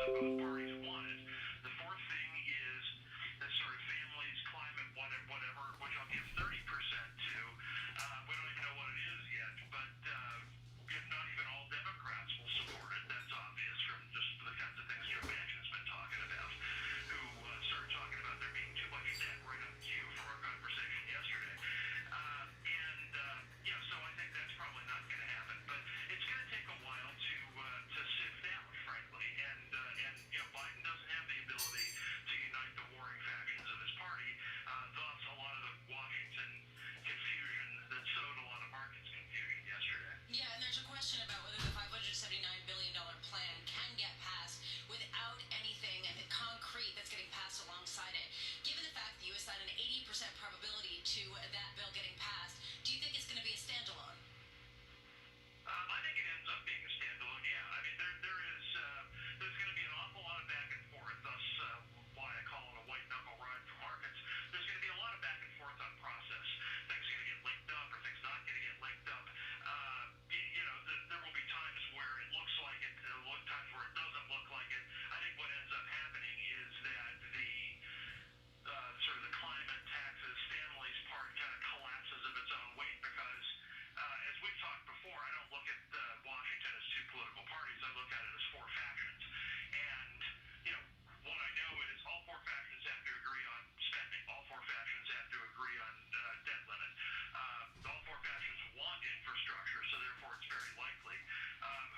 that both parties wanted. The fourth thing is this sort of families, climate, whatever, which I'll give 30% to. We don't even know what it is yet, but not even all Democrats will support it. That's obvious from just the kinds of things Joe Manchin's been talking about, who started talking about there being too much debt right on cue from our conversation yesterday. So I think that's probably not going to happen. But it's going to take a while to sift out, frankly. And Biden doesn't have the ability to unite the warring factions of his party. Thus, a lot of the Washington confusion that sowed a lot of markets confusion yesterday. Yeah, and there's a question about whether the $579 billion plan can get passed without anything concrete that's getting passed alongside it. Given the fact that the U.S. had an 80% probability to that bill getting passed, do you think it's going to be a standalone? I think it ends up being a standalone, yeah. I mean, there's going to be an awful lot of back and forth, thus why I call it a white knuckle ride for markets. There's going to be a lot of back and forth on process. Things are going to get linked up or things not going to get linked up. There will be times where it looks like it, times where it doesn't look like it. I think what ends up happening is that the sort of the climate taxes families part kind of collapses of its own weight because, as we've talked before, I don't look at Washington as two political parties. I look at it as four factions. And, what I know is all four factions have to agree on spending. All four factions have to agree on debt limit. All four factions want infrastructure, so therefore it's very likely.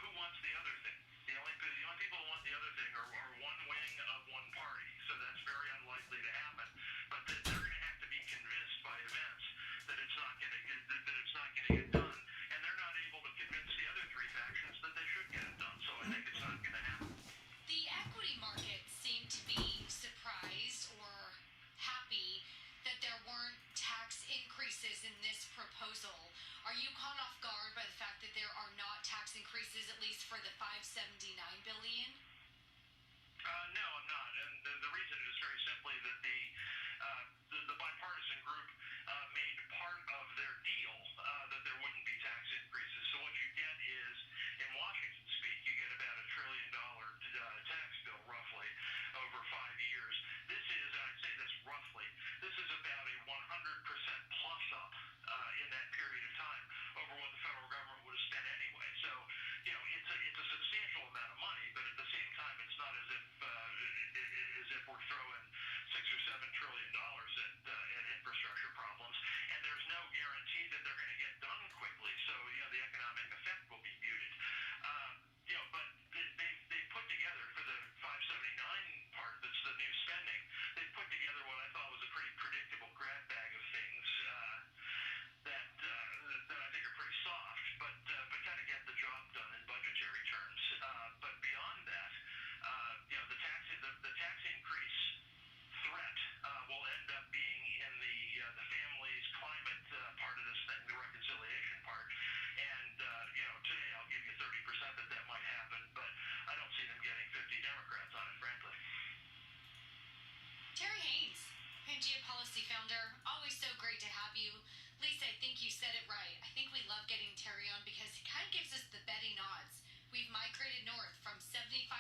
Who wants the other thing? The only people who want the other thing are one wing of one party, so that's very unlikely to happen. But they're going to have to be convinced by events that it's not going to get done, and they're not able to convince the other three factions that they should get it done. So I think it's not going to happen. The equity market seemed to be surprised or happy that there weren't tax increases in this proposal. Are you caught off guard by the fact that there are not tax increases, at least for the $579 billion? No, I'm not, and the reason is very simply that the bipartisan group made part of their deal that there wouldn't be tax increases. So what you get is, in Washington speak, you get about $1 trillion tax bill roughly over 5 years. This is, and I say this roughly, this is about a 100% plus up in that period of time over what the federal government would have spent anyway. So, it's a substantial amount of money, but at the same time, it's not as if we're throwing $6 or $7 trillion at infrastructure problems, and there's no guarantee that they're going to get done quickly. So, the economic effect will be muted. But they put together for the 579 part, that's the new spending, they put together what I thought was a pretty predictable grab bag of things that I think are pretty soft, but kind of get the job done in budgetary terms. But beyond that, the tax increase threat will end up being in the families, climate part of this thing, the reconciliation part. And today I'll give you 30% that might happen, but I don't see them getting 50 Democrats on it, frankly. Terry Haynes, Pangea Policy Founder, always so great to have you. Lisa, I think you said it right. I think we love getting Terry on because he kind of gives us the betting odds. We've migrated north from 75%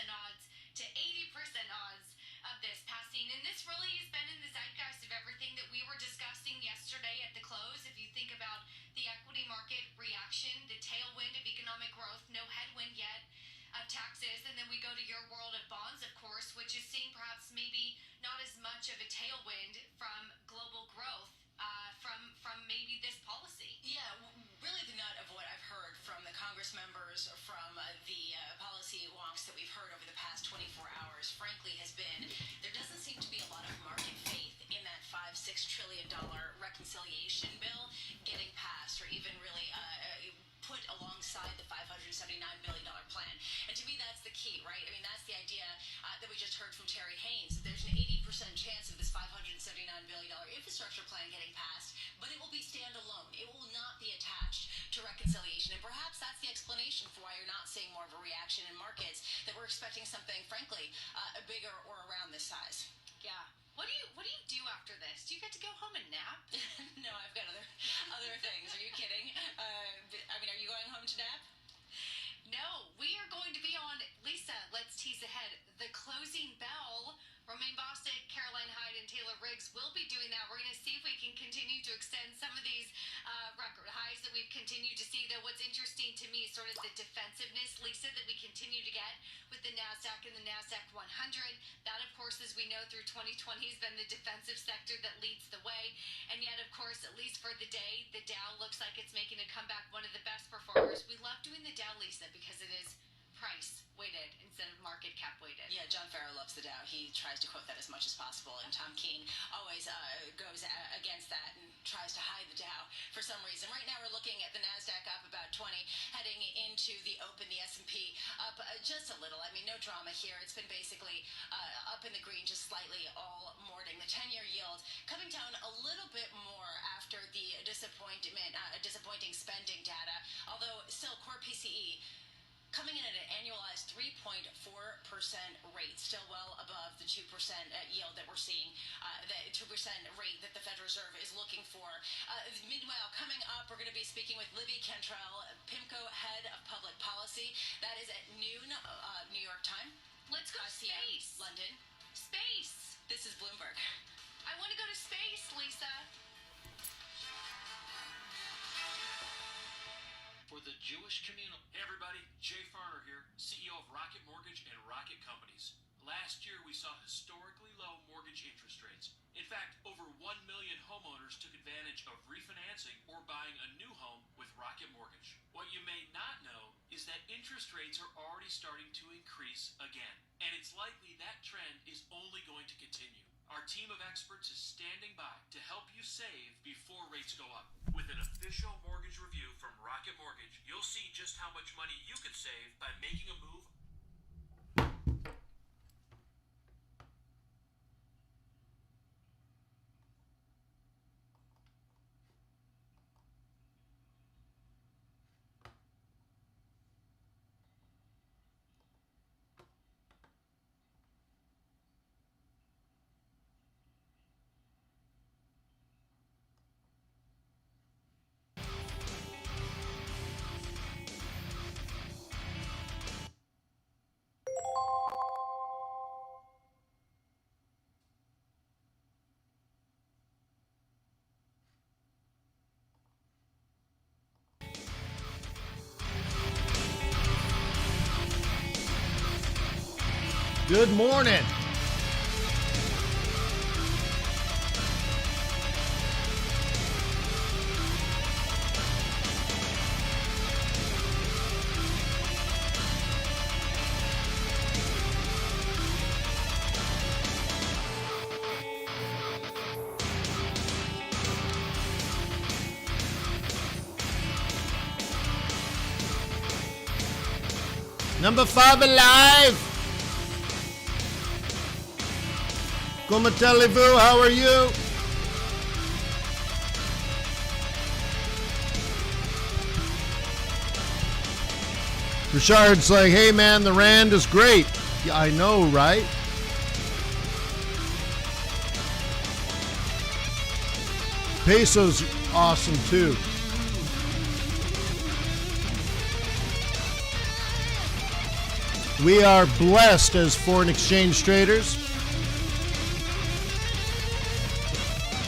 odds to 80% odds of this passing, and this really has been in the zeitgeist of everything that we were discussing yesterday at the close. If you think about the equity market reaction, the tailwind of economic growth, no headwind yet of taxes, and then we go to your world of bonds, of course, which is seeing perhaps maybe not as much of a tailwind from global growth from maybe this policy. Yeah, really the nut of what I've heard from the Congress members, from the policy wonks that we've heard over the past 24 hours, frankly, has been there doesn't seem to be a lot of market faith in that $5-6 trillion reconciliation bill getting passed, or even really put alongside the $579 billion plan. And to me, that's the key, right? I mean, that's the idea that we just heard from Terry Haynes. There's an 80% chance of this $579 billion infrastructure plan getting passed, but it will be standalone. It will not be attached to reconciliation. And perhaps that's the explanation for why you're not seeing more of a reaction in markets, that we're expecting something, frankly, bigger or around this size. Yeah. What do you do after this? Do you get to go home and nap? No, I've got other things. Are you kidding? I mean, are you going home to nap? No, we are going to be on. Lisa, let's tease tease ahead. The closing bell. Romaine Bostic, Caroline Hyde, and Taylor Riggs will be doing that. We're going to see if we can continue to extend some of these record highs that we've continued to see. Though what's interesting to me is sort of the defensiveness, Lisa, that we continue to get with the NASDAQ and the NASDAQ 100. That, of course, as we know through 2020, has been the defensive sector that leads the way. And yet, of course, at least for the day, the Dow looks like it's making a comeback, one of the best performers. We love doing the Dow, Lisa, because it is price weighted instead of market cap weighted. Yeah, John Farrow loves the Dow. He tries to quote that as much as possible, and Tom Keene always goes against that and tries to hide the Dow for some reason. Right now we're looking at the NASDAQ up about 20, heading into the open, the S&P up just a little. I mean, no drama here. It's been basically up in the green just slightly all morning. The 10-year yield coming down a little bit more after the disappointing spending data, although still core PCE coming in at an annualized 3.4% rate, still well above the 2% yield that we're seeing, the 2% rate that the Federal Reserve is looking for. Meanwhile, coming up, we're going to be speaking with Libby Cantrell, PIMCO Head of Public Policy. That is at noon, New York time. Let's go to space. London. Space. This is Bloomberg. I want to go to space, Lisa. For the Jewish community. Hey everybody, Jay Farner here, CEO of Rocket Mortgage and Rocket Companies. Last year we saw historically low mortgage interest rates. In fact, over 1 million homeowners took advantage of refinancing or buying a new home with Rocket Mortgage. What you may not know is that interest rates are already starting to increase again, and it's likely that trend is only going to continue. Our team of experts is standing by to help you save before rates go up. With an official mortgage review from Rocket Mortgage, you'll see just how much money you could save by making a move. Good morning. Number 5 alive. Comment allez-vous? How are you? Richard's like, hey man, the Rand is great. Yeah, I know, right? Peso's awesome too. We are blessed as foreign exchange traders.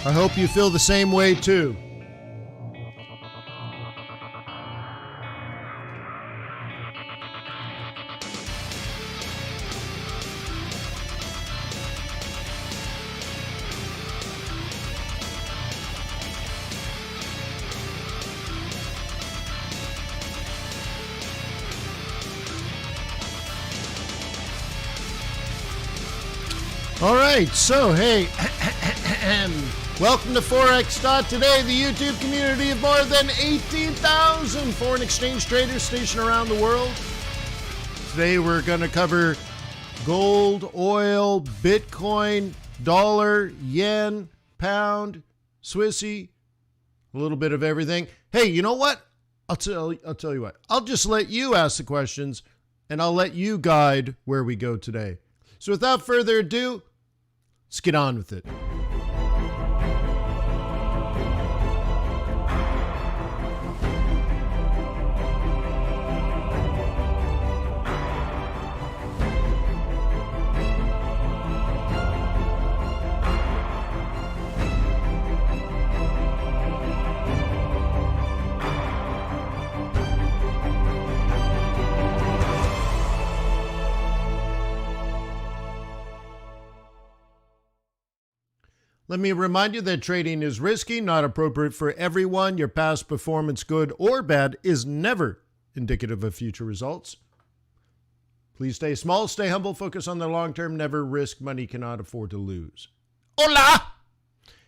I hope you feel the same way too. All right, so hey, welcome to Forex.Today, the YouTube community of more than 18,000 foreign exchange traders stationed around the world. Today we're going to cover gold, oil, Bitcoin, dollar, yen, pound, Swissy, a little bit of everything. Hey, you know what? I'll tell you what. I'll just let you ask the questions, and I'll let you guide where we go today. So without further ado, let's get on with it. Let me remind you that trading is risky, not appropriate for everyone. Your past performance, good or bad, is never indicative of future results. Please stay small, stay humble, focus on the long term, never risk money you cannot afford to lose. Hola!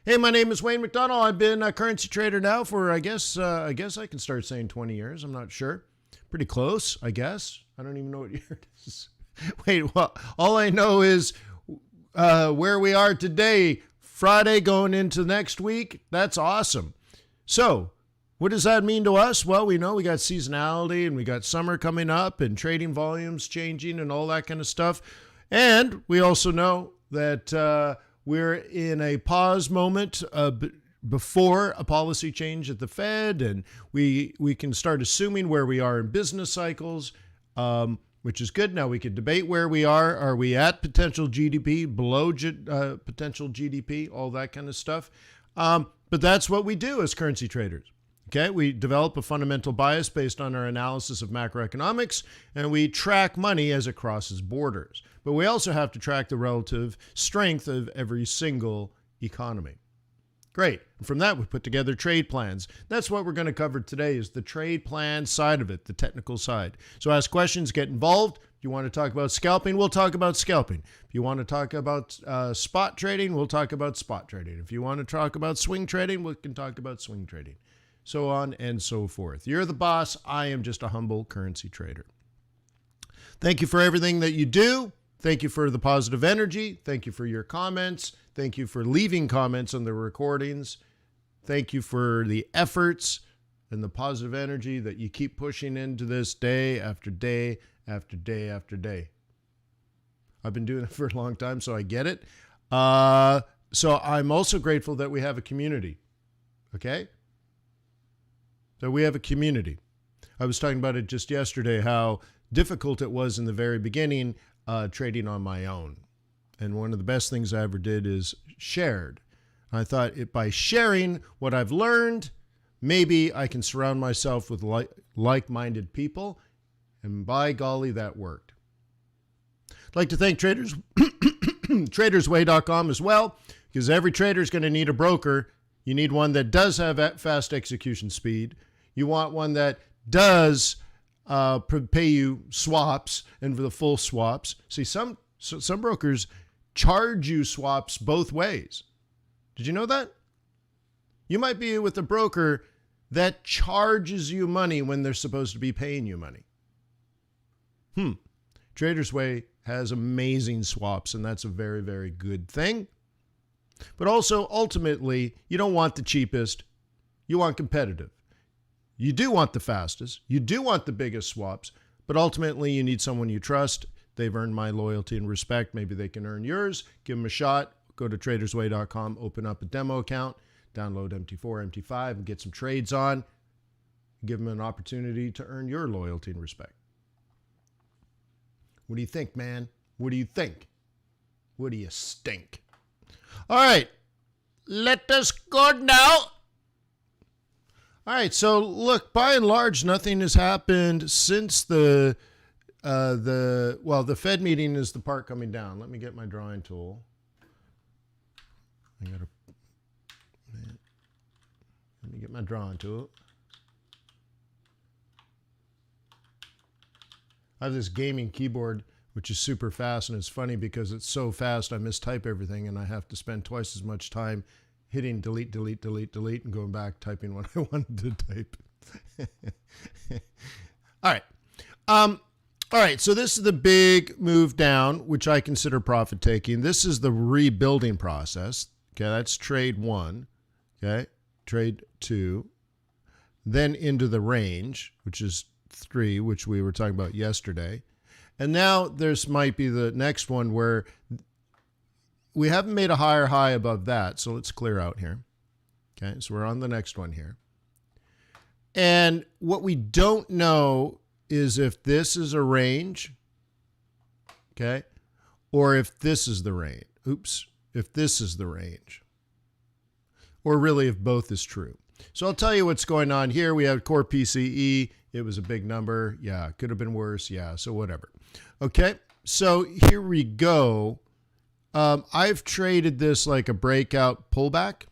Hey, my name is Wayne McDonald. I've been a currency trader now for, I guess I can start saying 20 years. I'm not sure. Pretty close, I guess. I don't even know what year it is. Wait, well, all I know is where we are today, Friday going into next week. That's awesome. So what does that mean to us? Well, we know we got seasonality and we got summer coming up and trading volumes changing and all that kind of stuff. And we also know that we're in a pause moment before a policy change at the Fed, and we can start assuming where we are in business cycles, which is good. Now we could debate where we are. Are we at potential GDP, below potential GDP, all that kind of stuff. But that's what we do as currency traders. Okay, we develop a fundamental bias based on our analysis of macroeconomics, and we track money as it crosses borders. But we also have to track the relative strength of every single economy. Great. And from that, we put together trade plans. That's what we're going to cover today is the trade plan side of it, the technical side. So ask questions, get involved. If you want to talk about scalping, we'll talk about scalping. If you want to talk about spot trading, we'll talk about spot trading. If you want to talk about swing trading, we can talk about swing trading. So on and so forth. You're the boss. I am just a humble currency trader. Thank you for everything that you do. Thank you for the positive energy. Thank you for your comments. Thank you for leaving comments on the recordings. Thank you for the efforts and the positive energy that you keep pushing into this day after day after day after day. I've been doing it for a long time, so I get it. So I'm also grateful that we have a community. Okay? So we have a community. I was talking about it just yesterday, how difficult it was in the very beginning trading on my own. And one of the best things I ever did is shared. I thought by sharing what I've learned, maybe I can surround myself with like-minded people. And by golly, that worked. I'd like to thank tradersway.com as well, because every trader is going to need a broker. You need one that does have fast execution speed. You want one that does pay you swaps and for the full swaps. See, some brokers charge you swaps both ways. Did you know that? You might be with a broker that charges you money when they're supposed to be paying you money. Traders Way has amazing swaps, and that's a very, very good thing. But also, ultimately, you don't want the cheapest. You want competitive. You do want the fastest. You do want the biggest swaps. But ultimately, you need someone you trust. They've earned my loyalty and respect. Maybe they can earn yours. Give them a shot. Go to tradersway.com, open up a demo account, download MT4, MT5, and get some trades on. Give them an opportunity to earn your loyalty and respect. What do you think, man? What do you think? What do you stink? All right, let us go now. All right, so look, by and large, nothing has happened since the Fed meeting is the part coming down. Let me get my drawing tool. Let me get my drawing tool. I have this gaming keyboard, which is super fast, and it's funny because it's so fast I mistype everything, and I have to spend twice as much time hitting delete, delete, delete, delete, and going back typing what I wanted to type. All right, so this is the big move down, which I consider profit taking. This is the rebuilding process. Okay, that's trade 1. Okay, trade 2. Then into the range, which is 3, which we were talking about yesterday. And now there's might be the next one where we haven't made a higher high above that. So let's clear out here. Okay, so we're on the next one here. And what we don't know is if this is a range, okay, or if this is the range. If this is the range. Or really if both is true. So I'll tell you what's going on here. We have core PCE. It was a big number. Yeah, could have been worse. Yeah, so whatever. Okay, so here we go. I've traded this like a breakout pullback.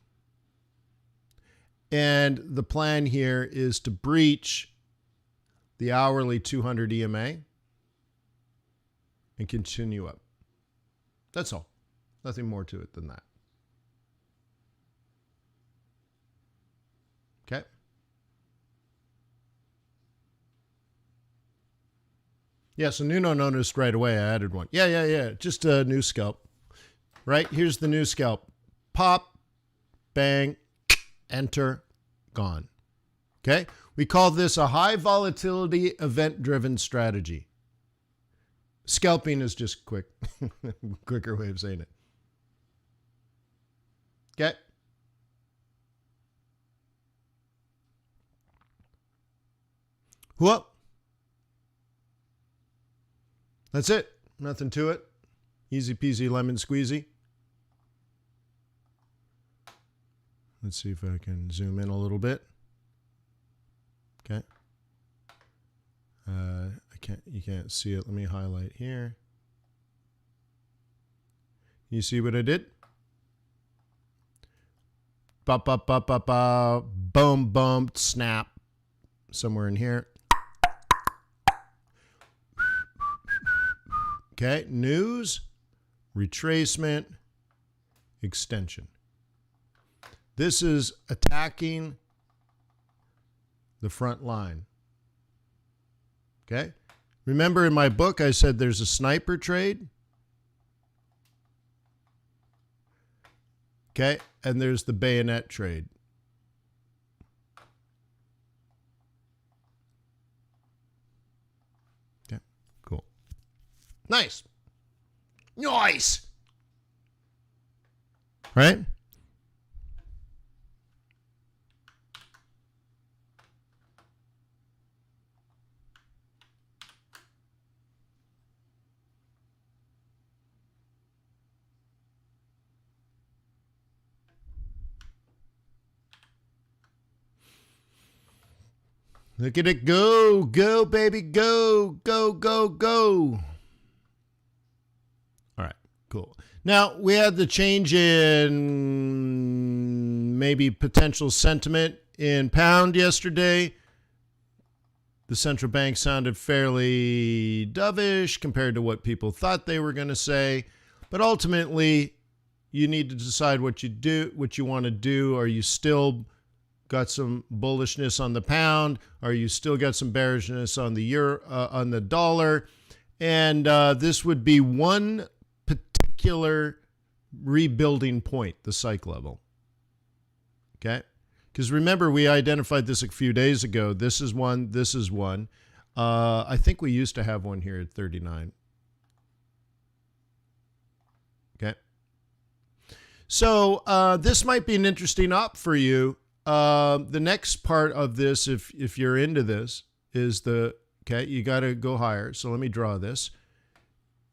And the plan here is to breach the hourly 200 EMA and continue up. That's all. Nothing more to it than that. Okay. Yeah, so Nuno noticed right away I added one. Yeah. Just a new scalp. Right? Here's the new scalp. Pop, bang, enter, gone. Okay? We call this a high volatility event-driven strategy. Scalping is just quicker way of saying it. Okay? Whoop. That's it. Nothing to it. Easy peasy lemon squeezy. Let's see if I can zoom in a little bit. Okay. You can't see it. Let me highlight here. You see what I did? Boom, boom, snap. Somewhere in here. Okay, news, retracement, extension. This is attacking the front line. Okay? Remember in my book I said there's a sniper trade? Okay? And there's the bayonet trade. Okay, cool. Nice. Nice. Right? Look at it go. Go, baby, go. Go, go, go. All right, cool. Now, we had the change in maybe potential sentiment in pound yesterday. The central bank sounded fairly dovish compared to what people thought they were going to say. But ultimately, you need to decide what you want to do. Are you still got some bullishness on the pound? Are you still got some bearishness on the euro, on the dollar? And this would be one particular rebuilding point, the psych level. Okay? Because remember, we identified this a few days ago. This is one. This is one. I think we used to have one here at 39. Okay? So this might be an interesting op for you. The next part of this, if you're into this, is okay, you got to go higher. So let me draw this.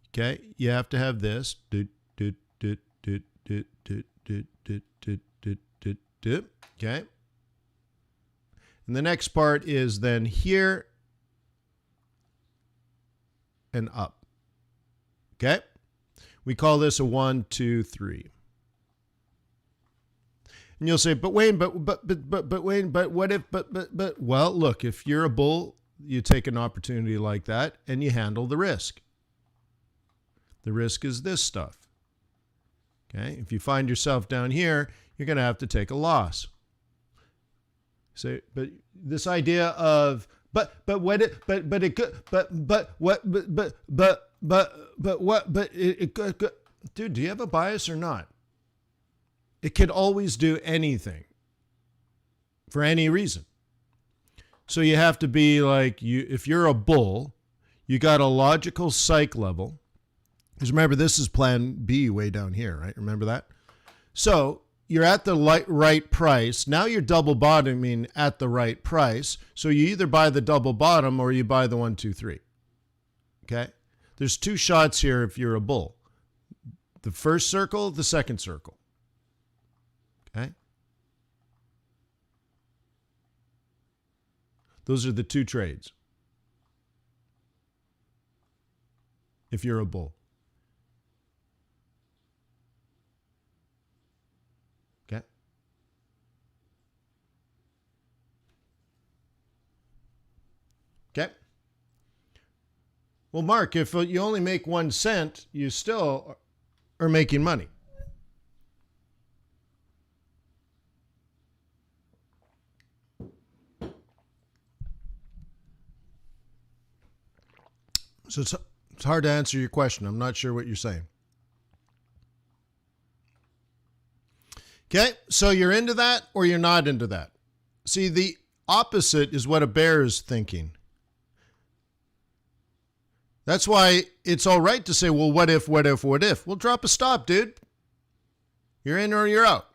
Okay, you have to have this. Okay. And the next part is then here and up. Okay? We call this a 1, 2, 3. And you'll say, but Wayne, but Wayne, but what if, but, well, look, if you're a bull, you take an opportunity like that and you handle the risk. The risk is this stuff. Okay? If you find yourself down here, you're going to have to take a loss. So, but this idea of, but what it, but it could, but what, but it could, dude, do you have a bias or not? It could always do anything for any reason. So you have to be like, if you're a bull, you got a logical psych level. Because remember, this is plan B way down here, right? Remember that? So you're at the right price. Now you're double bottoming at the right price. So you either buy the double bottom or you buy the 1, 2, 3. Okay? There's two shots here if you're a bull. The first circle, the second circle. Okay? Those are the two trades. If you're a bull. Well, Mark, if you only make 1 cent, you still are making money. So it's hard to answer your question. I'm not sure what you're saying. Okay, so you're into that or you're not into that. See, the opposite is what a bear is thinking. That's why it's all right to say, well, what if? Well, drop a stop, dude. You're in or you're out.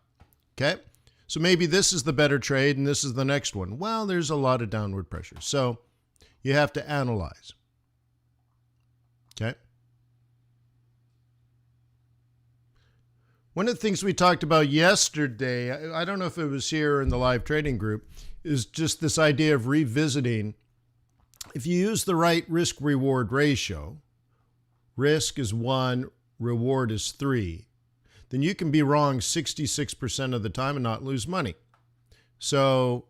Okay, so maybe this is the better trade and this is the next one. Well, there's a lot of downward pressure. So you have to analyze. Okay. One of the things we talked about yesterday, I don't know if it was here or in the live trading group, is just this idea of revisiting. If you use the right risk-reward ratio, risk is 1, reward is 3, then you can be wrong 66% of the time and not lose money. So,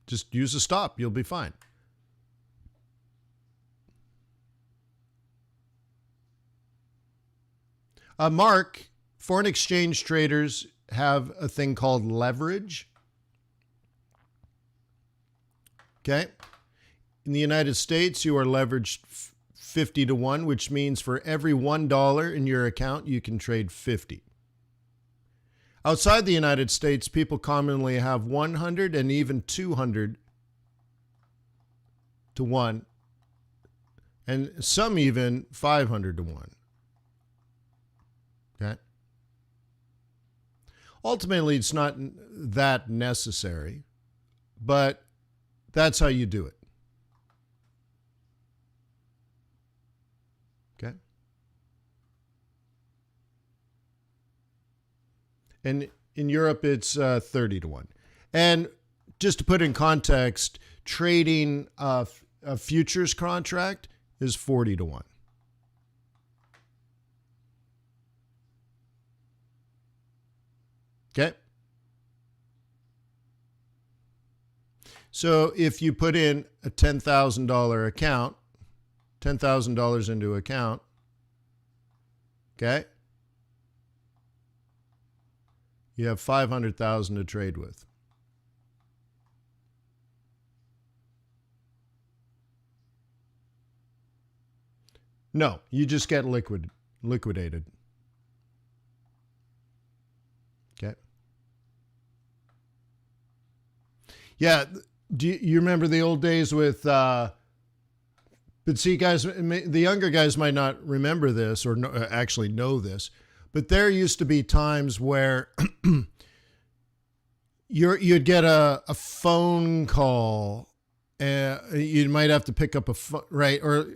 just use a stop. You'll be fine. Mark, foreign exchange traders have a thing called leverage. Okay. In the United States, you are leveraged 50 to 1, which means for every $1 in your account, you can trade 50. Outside the United States, people commonly have 100 and even 200 to 1, and some even 500 to 1. Okay. Ultimately, it's not that necessary, but that's how you do it. Okay. And in Europe, it's 30 to 1. And just to put in context, trading a futures contract is 40 to 1. Okay. So if you put in a $10,000 account, $10,000 into account, okay, you have 500,000 to trade with. No, you just get liquidated. Okay. Yeah. Do you remember the old days with, but see, guys, the younger guys might not remember this or actually know this, but there used to be times where you'd get a phone call, you might have to pick up a phone, right? Or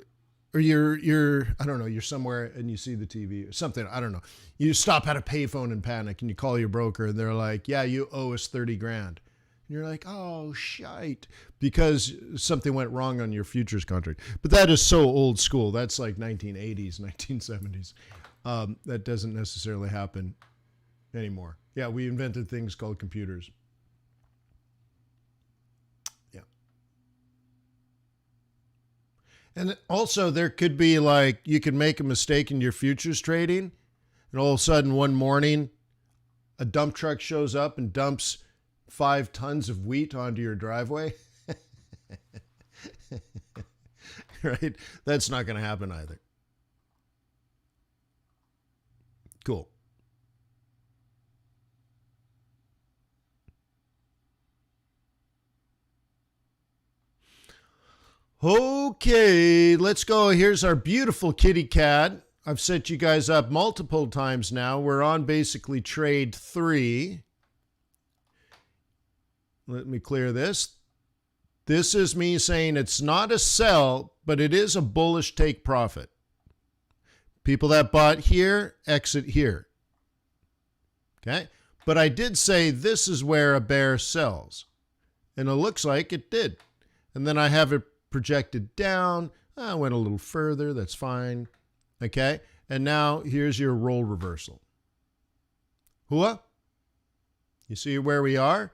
you're I don't know, you're somewhere and you see the TV or something, I don't know. You stop at a payphone in panic and you call your broker and they're like, yeah, you owe us 30 grand. And you're like, oh, shite, because something went wrong on your futures contract. But that is so old school. That's like 1980s, 1970s. That doesn't necessarily happen anymore. Yeah, we invented things called computers. Yeah. And also there could be like, you could make a mistake in your futures trading, and all of a sudden one morning, a dump truck shows up and dumps 5 tons of wheat onto your driveway. Right? That's not going to happen either. Cool. Okay, let's go. Here's our beautiful kitty cat. I've set you guys up multiple times now. We're on basically trade 3. Let me clear this. This is me saying it's not a sell, but it is a bullish take profit. People that bought here, exit here. Okay? But I did say this is where a bear sells. And it looks like it did. And then I have it projected down. I went a little further. That's fine. Okay? And now here's your role reversal. Hua? You see where we are?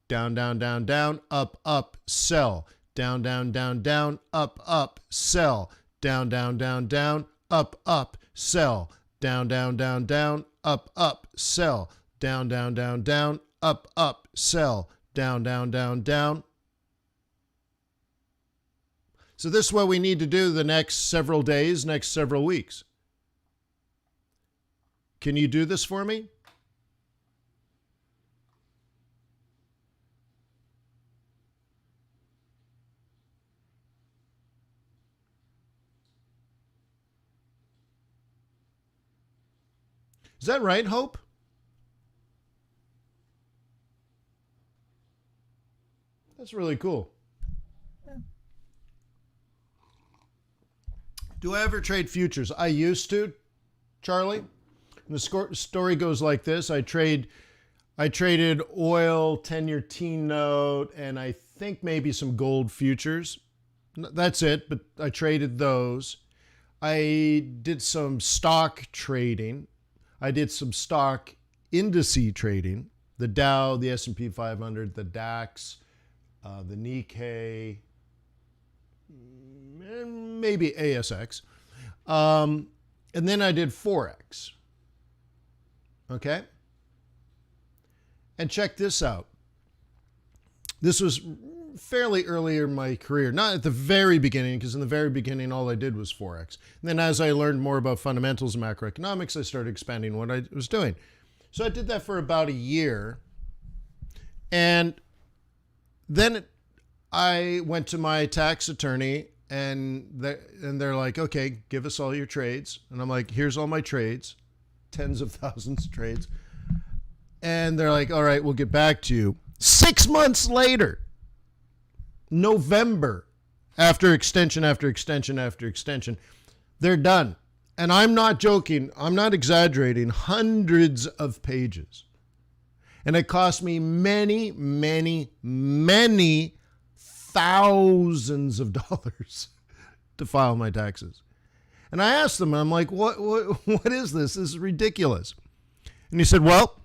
Down, down, down, down, up, up, sell. down, down, down, down, up, up, sell, down, down, down, down, up, up, sell, down, down, down, down, up, up, sell, down, down, down, down, up, up, sell, down, down, down, down. So this is what we need to do the next several days, next several weeks. Can you do this for me? Is that right, Hope? That's really cool. Do I ever trade futures? I used to, Charlie. And the story goes like this. I traded oil, 10-year T-note, and I think maybe some gold futures. That's it, but I traded those. I did some stock trading. I did some stock indice trading. The Dow, the S&P 500, the DAX, the Nikkei, and maybe ASX. And then I did Forex. Okay? And check this out. This was fairly earlier in my career, not at the very beginning, because in the very beginning, all I did was Forex. And then as I learned more about fundamentals and macroeconomics, I started expanding what I was doing. So I did that for about a year. And then I went to my tax attorney, and they're like, okay, give us all your trades. And I'm like, here's all my trades, tens of thousands of trades. And they're like, all right, we'll get back to you. 6 months later, November, after extension, after extension, after extension, they're done. And I'm not joking. I'm not exaggerating. Hundreds of pages. And it cost me many, many, many thousands of dollars to file my taxes. And I asked them, I'm like, what is this? This is ridiculous. And he said, well,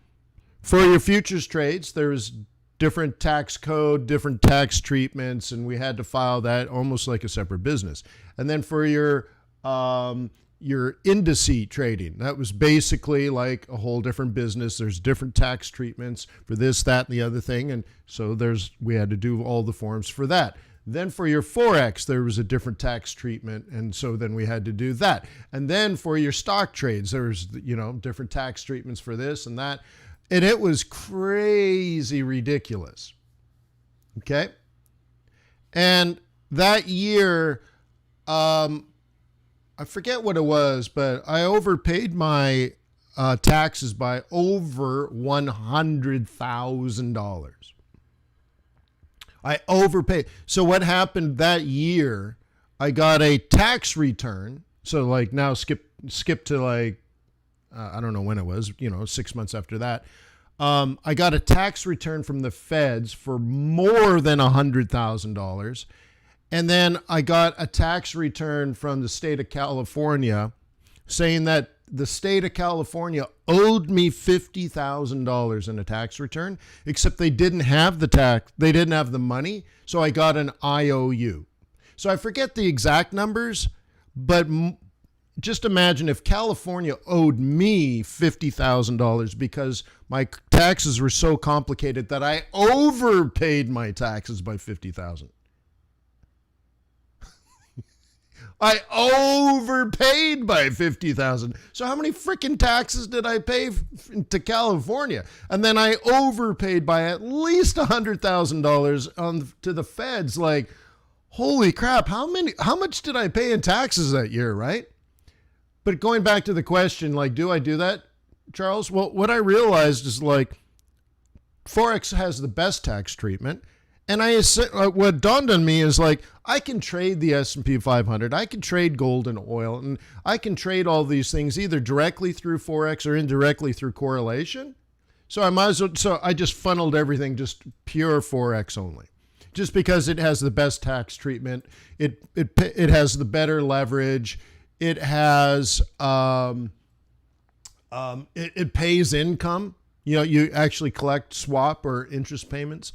for your futures trades, there's different tax code, different tax treatments, and we had to file that almost like a separate business. And then for your indice trading, that was basically like a whole different business. There's different tax treatments for this, that, and the other thing. And so we had to do all the forms for that. Then for your Forex, there was a different tax treatment. And so then we had to do that. And then for your stock trades, there was, different tax treatments for this and that. And it was crazy ridiculous. Okay. And that year, I forget what it was, but I overpaid my taxes by over $100,000. I overpaid. So what happened that year, I got a tax return. So like now skip to like, I don't know when it was, 6 months after that. I got a tax return from the feds for more than $100,000. And then I got a tax return from the state of California saying that the state of California owed me $50,000 in a tax return, except they didn't have the money. So I got an IOU. So I forget the exact numbers, but just imagine if California owed me $50,000 because my taxes were so complicated that I overpaid my taxes by $50,000. I overpaid by $50,000. So how many freaking taxes did I pay to California? And then I overpaid by at least $100,000 to the feds. Like, holy crap! How much did I pay in taxes that year? Right? But going back to the question, like, do I do that, Charles? Well, what I realized is like, Forex has the best tax treatment. And what dawned on me is like, I can trade the S&P 500, I can trade gold and oil, and I can trade all these things either directly through Forex or indirectly through correlation. So I just funneled everything just pure Forex only, just because it has the best tax treatment. It has the better leverage. It has it pays income. You actually collect swap or interest payments.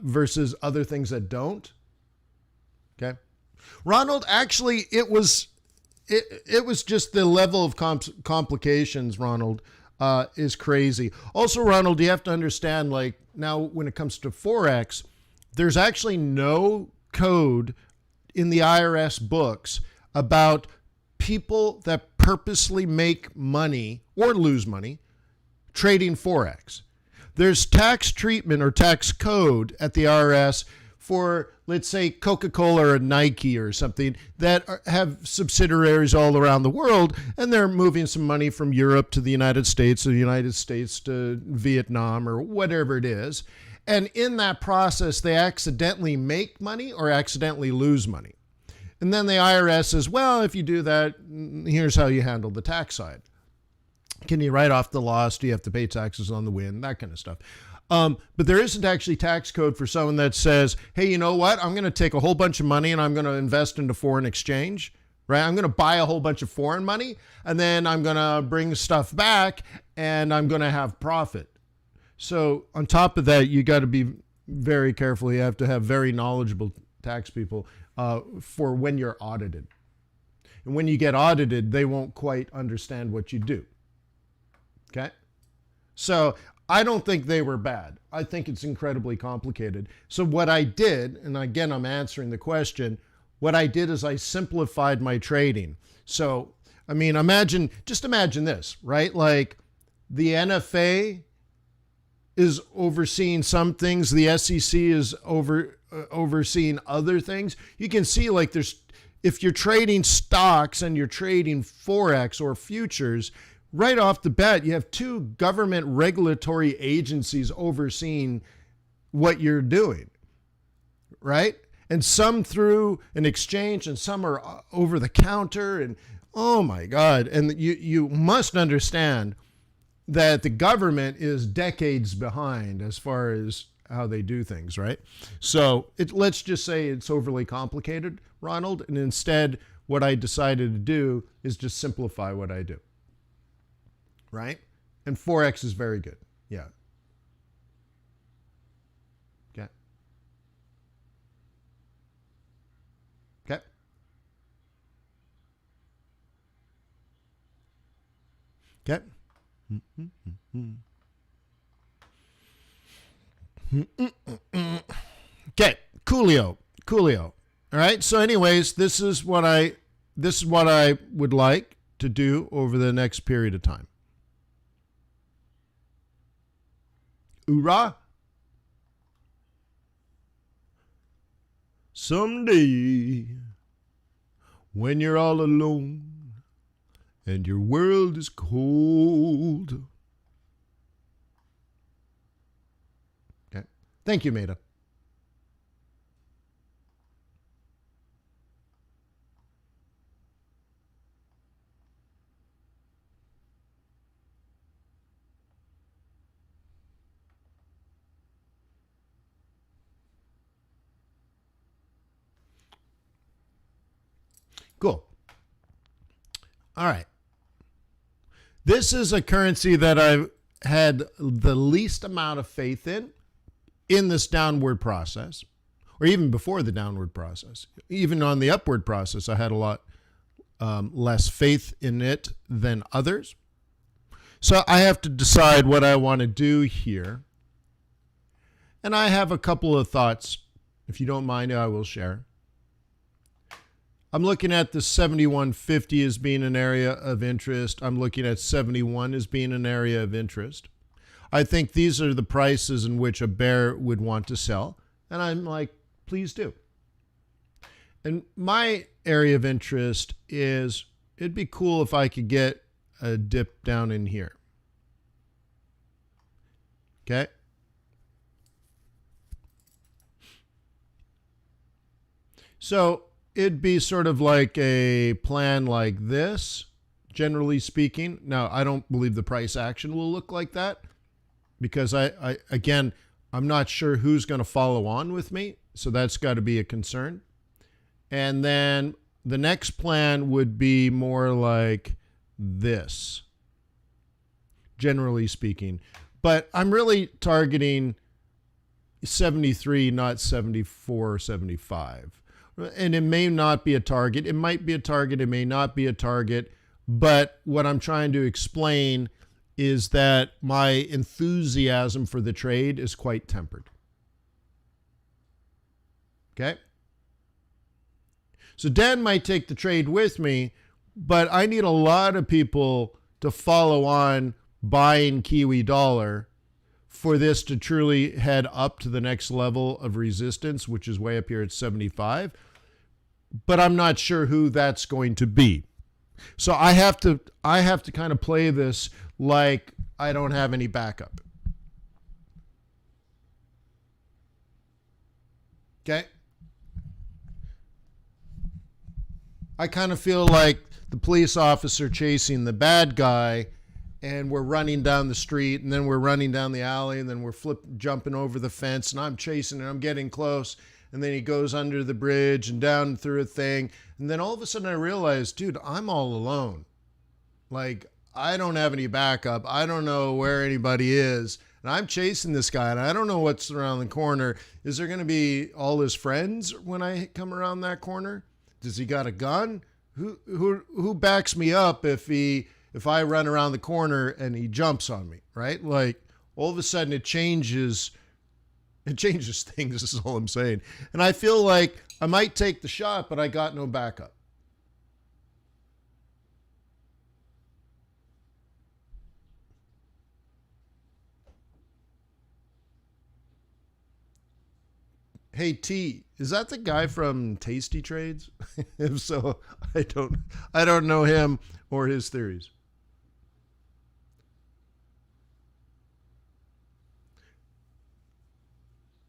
Versus other things that don't. Okay. Ronald, actually, it was just the level of complications, Ronald, is crazy. Also, Ronald, you have to understand, like, now when it comes to Forex, there's actually no code in the IRS books about people that purposely make money or lose money trading Forex. There's tax treatment or tax code at the IRS for, let's say, Coca-Cola or Nike or something that have subsidiaries all around the world, and they're moving some money from Europe to the United States, or the United States to Vietnam, or whatever it is. And in that process, they accidentally make money or accidentally lose money. And then the IRS says, well, if you do that, here's how you handle the tax side. Can you write off the loss? Do you have to pay taxes on the win? That kind of stuff. But there isn't actually tax code for someone that says, hey, you know what? I'm going to take a whole bunch of money and I'm going to invest into foreign exchange, right? I'm going to buy a whole bunch of foreign money and then I'm going to bring stuff back and I'm going to have profit. So on top of that, you got to be very careful. You have to have very knowledgeable tax people for when you're audited. And when you get audited, they won't quite understand what you do. Okay? So I don't think they were bad. I think it's incredibly complicated. So what I did, and again, I'm answering the question, what I did is I simplified my trading. So, I mean, just imagine this, right? Like the NFA is overseeing some things. The SEC is overseeing other things. You can see like if you're trading stocks and you're trading Forex or futures, right off the bat, you have two government regulatory agencies overseeing what you're doing, right? And some through an exchange and some are over the counter. And oh my God. And you must understand that the government is decades behind as far as how they do things, right? So let's just say it's overly complicated, Ronald. And instead, what I decided to do is just simplify what I do. Right? And Forex is very good. Yeah. Okay. Okay. Okay. Okay. Coolio. All right. So anyways, this is what I would like to do over the next period of time. Hoorah! Someday, when you're all alone and your world is cold. Okay. Thank you, Maida. Cool. All right. This is a currency that I've had the least amount of faith in this downward process, or even before the downward process. Even on the upward process, I had a lot less faith in it than others. So I have to decide what I want to do here. And I have a couple of thoughts. If you don't mind, I will share. I'm looking at the 7150 as being an area of interest. I'm looking at 71 as being an area of interest. I think these are the prices in which a bear would want to sell. And I'm like, please do. And my area of interest is it'd be cool if I could get a dip down in here. Okay. So it'd be sort of like a plan like this, generally speaking. Now, I don't believe the price action will look like that because again, I'm not sure who's going to follow on with me. So that's got to be a concern. And then the next plan would be more like this, generally speaking. But I'm really targeting 73, not 74 or 75. and it may not be a target. It might be a target. It may not be a target. But what I'm trying to explain is that my enthusiasm for the trade is quite tempered. Okay? So Dan might take the trade with me, but I need a lot of people to follow on buying Kiwi dollar for this to truly head up to the next level of resistance, which is way up here at 75. But I'm not sure who that's going to be. So I have to kind of play this like I don't have any backup. Okay? I kind of feel like the police officer chasing the bad guy, and we're running down the street, and then we're running down the alley, and then we're jumping over the fence, and I'm chasing, and I'm getting close, and then he goes under the bridge and down through a thing, and then all of a sudden I realize, dude, I'm all alone. Like, I don't have any backup. I don't know where anybody is, and I'm chasing this guy, and I don't know what's around the corner. Is there going to be all his friends when I come around that corner? Does he got a gun? Who backs me up if I run around the corner and he jumps on me, right? Like, all of a sudden it changes things, is all I'm saying. And I feel like I might take the shot, but I got no backup. Hey T, is that the guy from Tasty Trades? If so, I don't know him or his theories.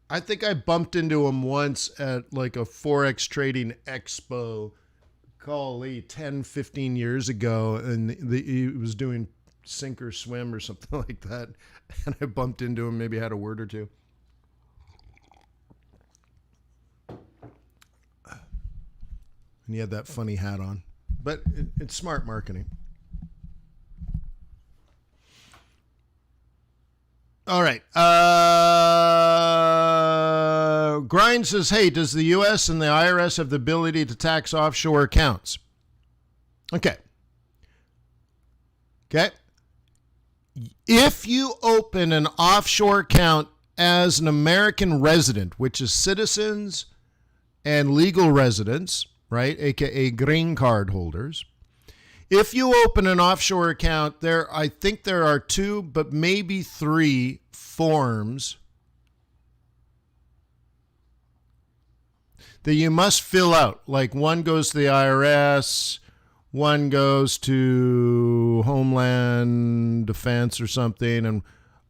I think I bumped into him once at like a Forex Trading Expo, golly, 10, 15 years ago, and he was doing sink or swim or something like that, and I bumped into him, maybe had a word or two. And he had that funny hat on. But it's smart marketing. All right. Grind says, hey, does the U.S. and the IRS have the ability to tax offshore accounts? Okay. If you open an offshore account as an American resident, which is citizens and legal residents, right, aka green card holders. If you open an offshore account, I think there are 2, but maybe 3 forms that you must fill out. Like, one goes to the IRS, one goes to Homeland Defense or something, and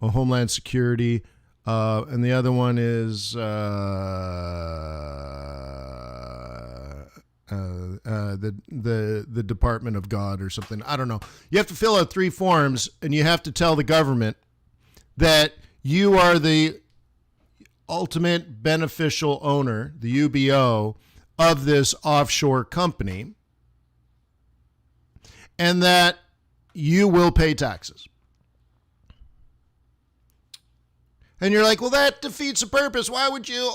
Homeland Security, and the other one is the Department of God or something. I don't know. You have to fill out 3 forms, and you have to tell the government that you are the ultimate beneficial owner, the UBO, of this offshore company, and that you will pay taxes. And you're like, well, that defeats the purpose. Why would you,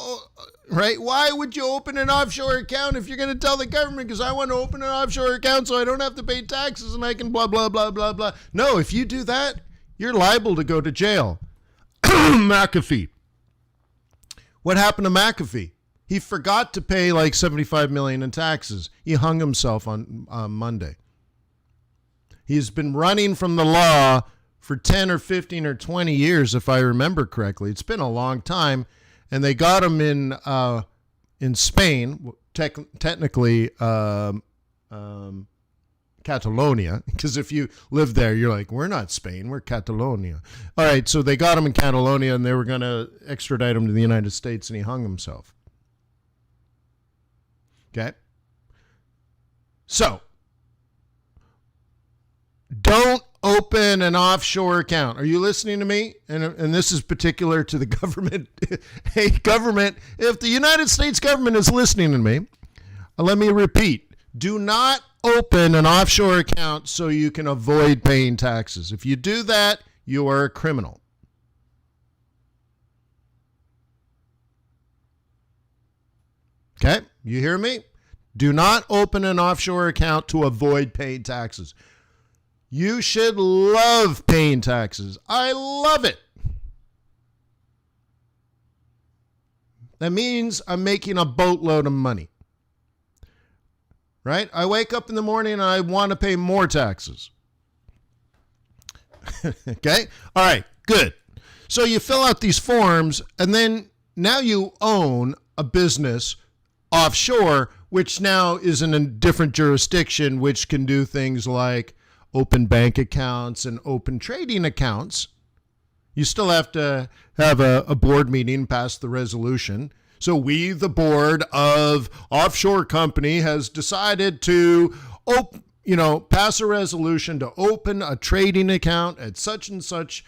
right? Why would you open an offshore account if you're going to tell the government, because I want to open an offshore account so I don't have to pay taxes and I can blah, blah, blah, blah, blah. No, if you do that, you're liable to go to jail. McAfee. What happened to McAfee? He forgot to pay like $75 million in taxes. He hung himself on Monday. He's been running from the law for 10 or 15 or 20 years, if I remember correctly. It's been a long time, and they got him in Spain, technically Catalonia, because if you live there, you're like, we're not Spain, we're Catalonia. All right, so they got him in Catalonia, and they were going to extradite him to the United States, and he hung himself. Okay? So, don't open an offshore account. Are you listening to me? And this is particular to the government. Hey, government, if the United States government is listening to me, let me repeat. Do not open an offshore account so you can avoid paying taxes. If you do that, you are a criminal. Okay? You hear me? Do not open an offshore account to avoid paying taxes. You should love paying taxes. I love it. That means I'm making a boatload of money. Right? I wake up in the morning and I want to pay more taxes. Okay? All right, good. So you fill out these forms, and then now you own a business offshore, which now is in a different jurisdiction, which can do things like open bank accounts and open trading accounts. You still have to have a board meeting, pass the resolution. So we, the board of offshore company, has decided to pass a resolution to open a trading account at such and such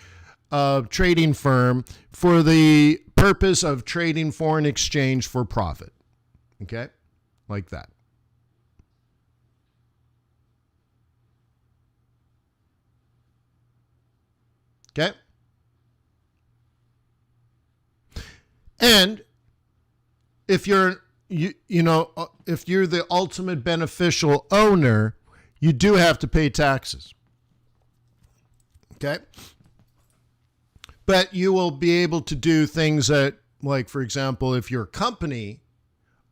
trading firm for the purpose of trading foreign exchange for profit. Okay? Like that. Okay? And if you're if you're the ultimate beneficial owner, you do have to pay taxes. Okay? But you will be able to do things that, like, for example, if your company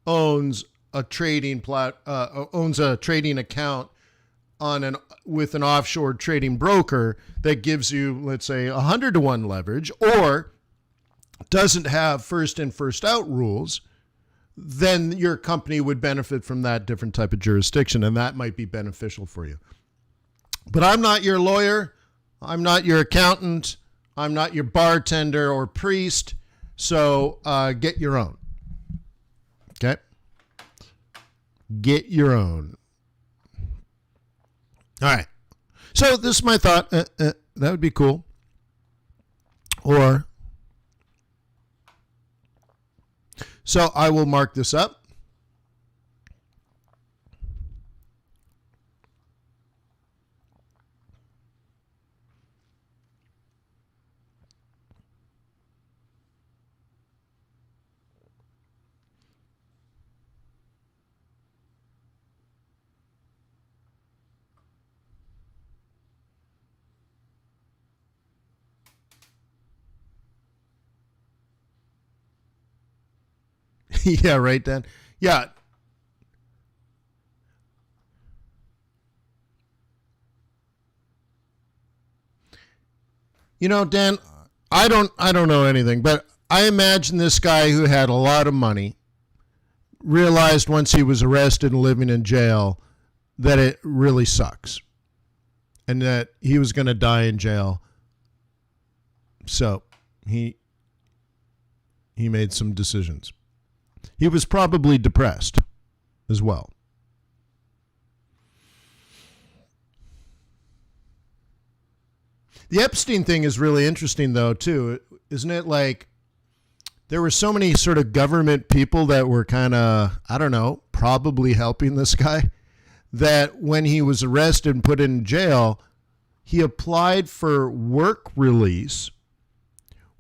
owns a trading account with an offshore trading broker that gives you, let's say, 100-to-1 leverage, or doesn't have first in, first out rules, then your company would benefit from that different type of jurisdiction, and that might be beneficial for you. But I'm not your lawyer. I'm not your accountant. I'm not your bartender or priest. So get your own. Okay? Get your own. All right. So this is my thought. That would be cool. So I will mark this up. Yeah, right, Dan. Yeah. Dan, I don't know anything, but I imagine this guy who had a lot of money realized once he was arrested and living in jail that it really sucks and that he was going to die in jail. So he made some decisions. He was probably depressed as well. The Epstein thing is really interesting, though, too. Isn't it? Like, there were so many sort of government people that were kind of, I don't know, probably helping this guy, that when he was arrested and put in jail, he applied for work release,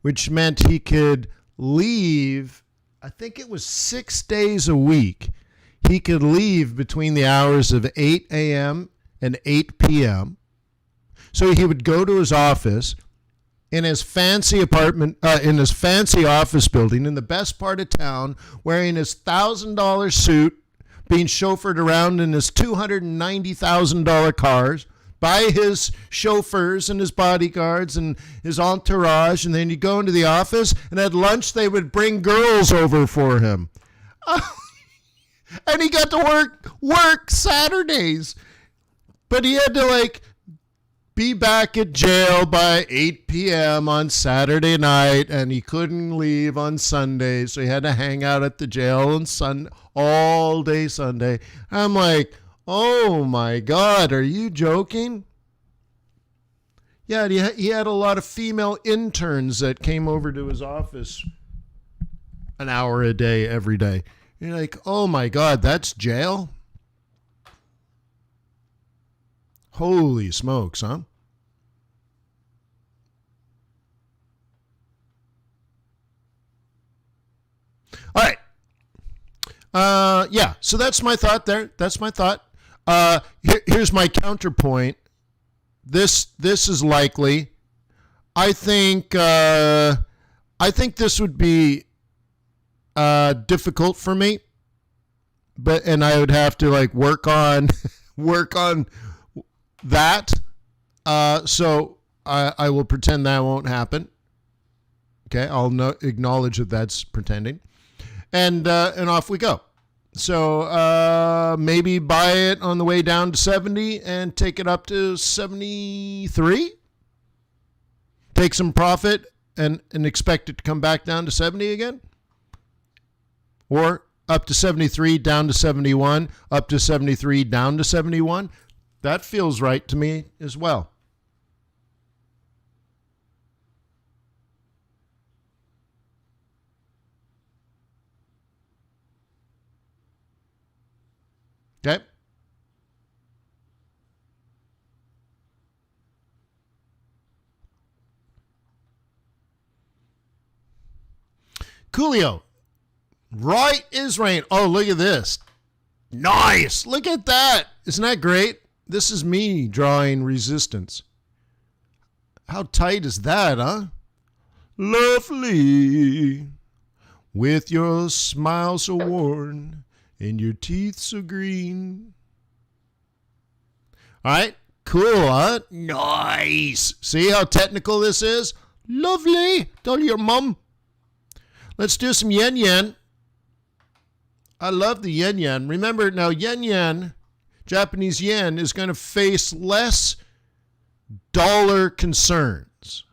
which meant he could leave. I think it was 6 days a week. He could leave between the hours of 8 a.m. and 8 p.m. So he would go to his office in his fancy apartment, in his fancy office building in the best part of town, wearing his $1,000 suit, being chauffeured around in his $290,000 cars by his chauffeurs and his bodyguards and his entourage. And then you go into the office, and at lunch they would bring girls over for him. And he got to work Saturdays. But he had to be back at jail by 8 p.m. on Saturday night, and he couldn't leave on Sunday, so he had to hang out at the jail on all day Sunday. I'm like, oh my God, are you joking? Yeah, he had a lot of female interns that came over to his office an hour a day every day. You're like, oh my God, that's jail? Holy smokes, huh? All right. Yeah, so that's my thought there. That's my thought. Here's my counterpoint. This is likely. I think this would be difficult for me, and I would have to like work on that. So I will pretend that won't happen. Okay, I'll acknowledge that that's pretending, and off we go. So maybe buy it on the way down to 70 and take it up to 73. Take some profit and expect it to come back down to 70 again. Or up to 73, down to 71, up to 73, down to 71. That feels right to me as well. Okay. Coolio. Right is rain. Oh, look at this. Nice. Look at that. Isn't that great? This is me drawing resistance. How tight is that, huh? Lovely. With your smile so worn and your teeth so green. All right. Cool, huh? Nice. See how technical this is? Lovely. Tell your mom. Let's do some yen. I love the yen. Remember, now yen, Japanese yen, is going to face less dollar concerns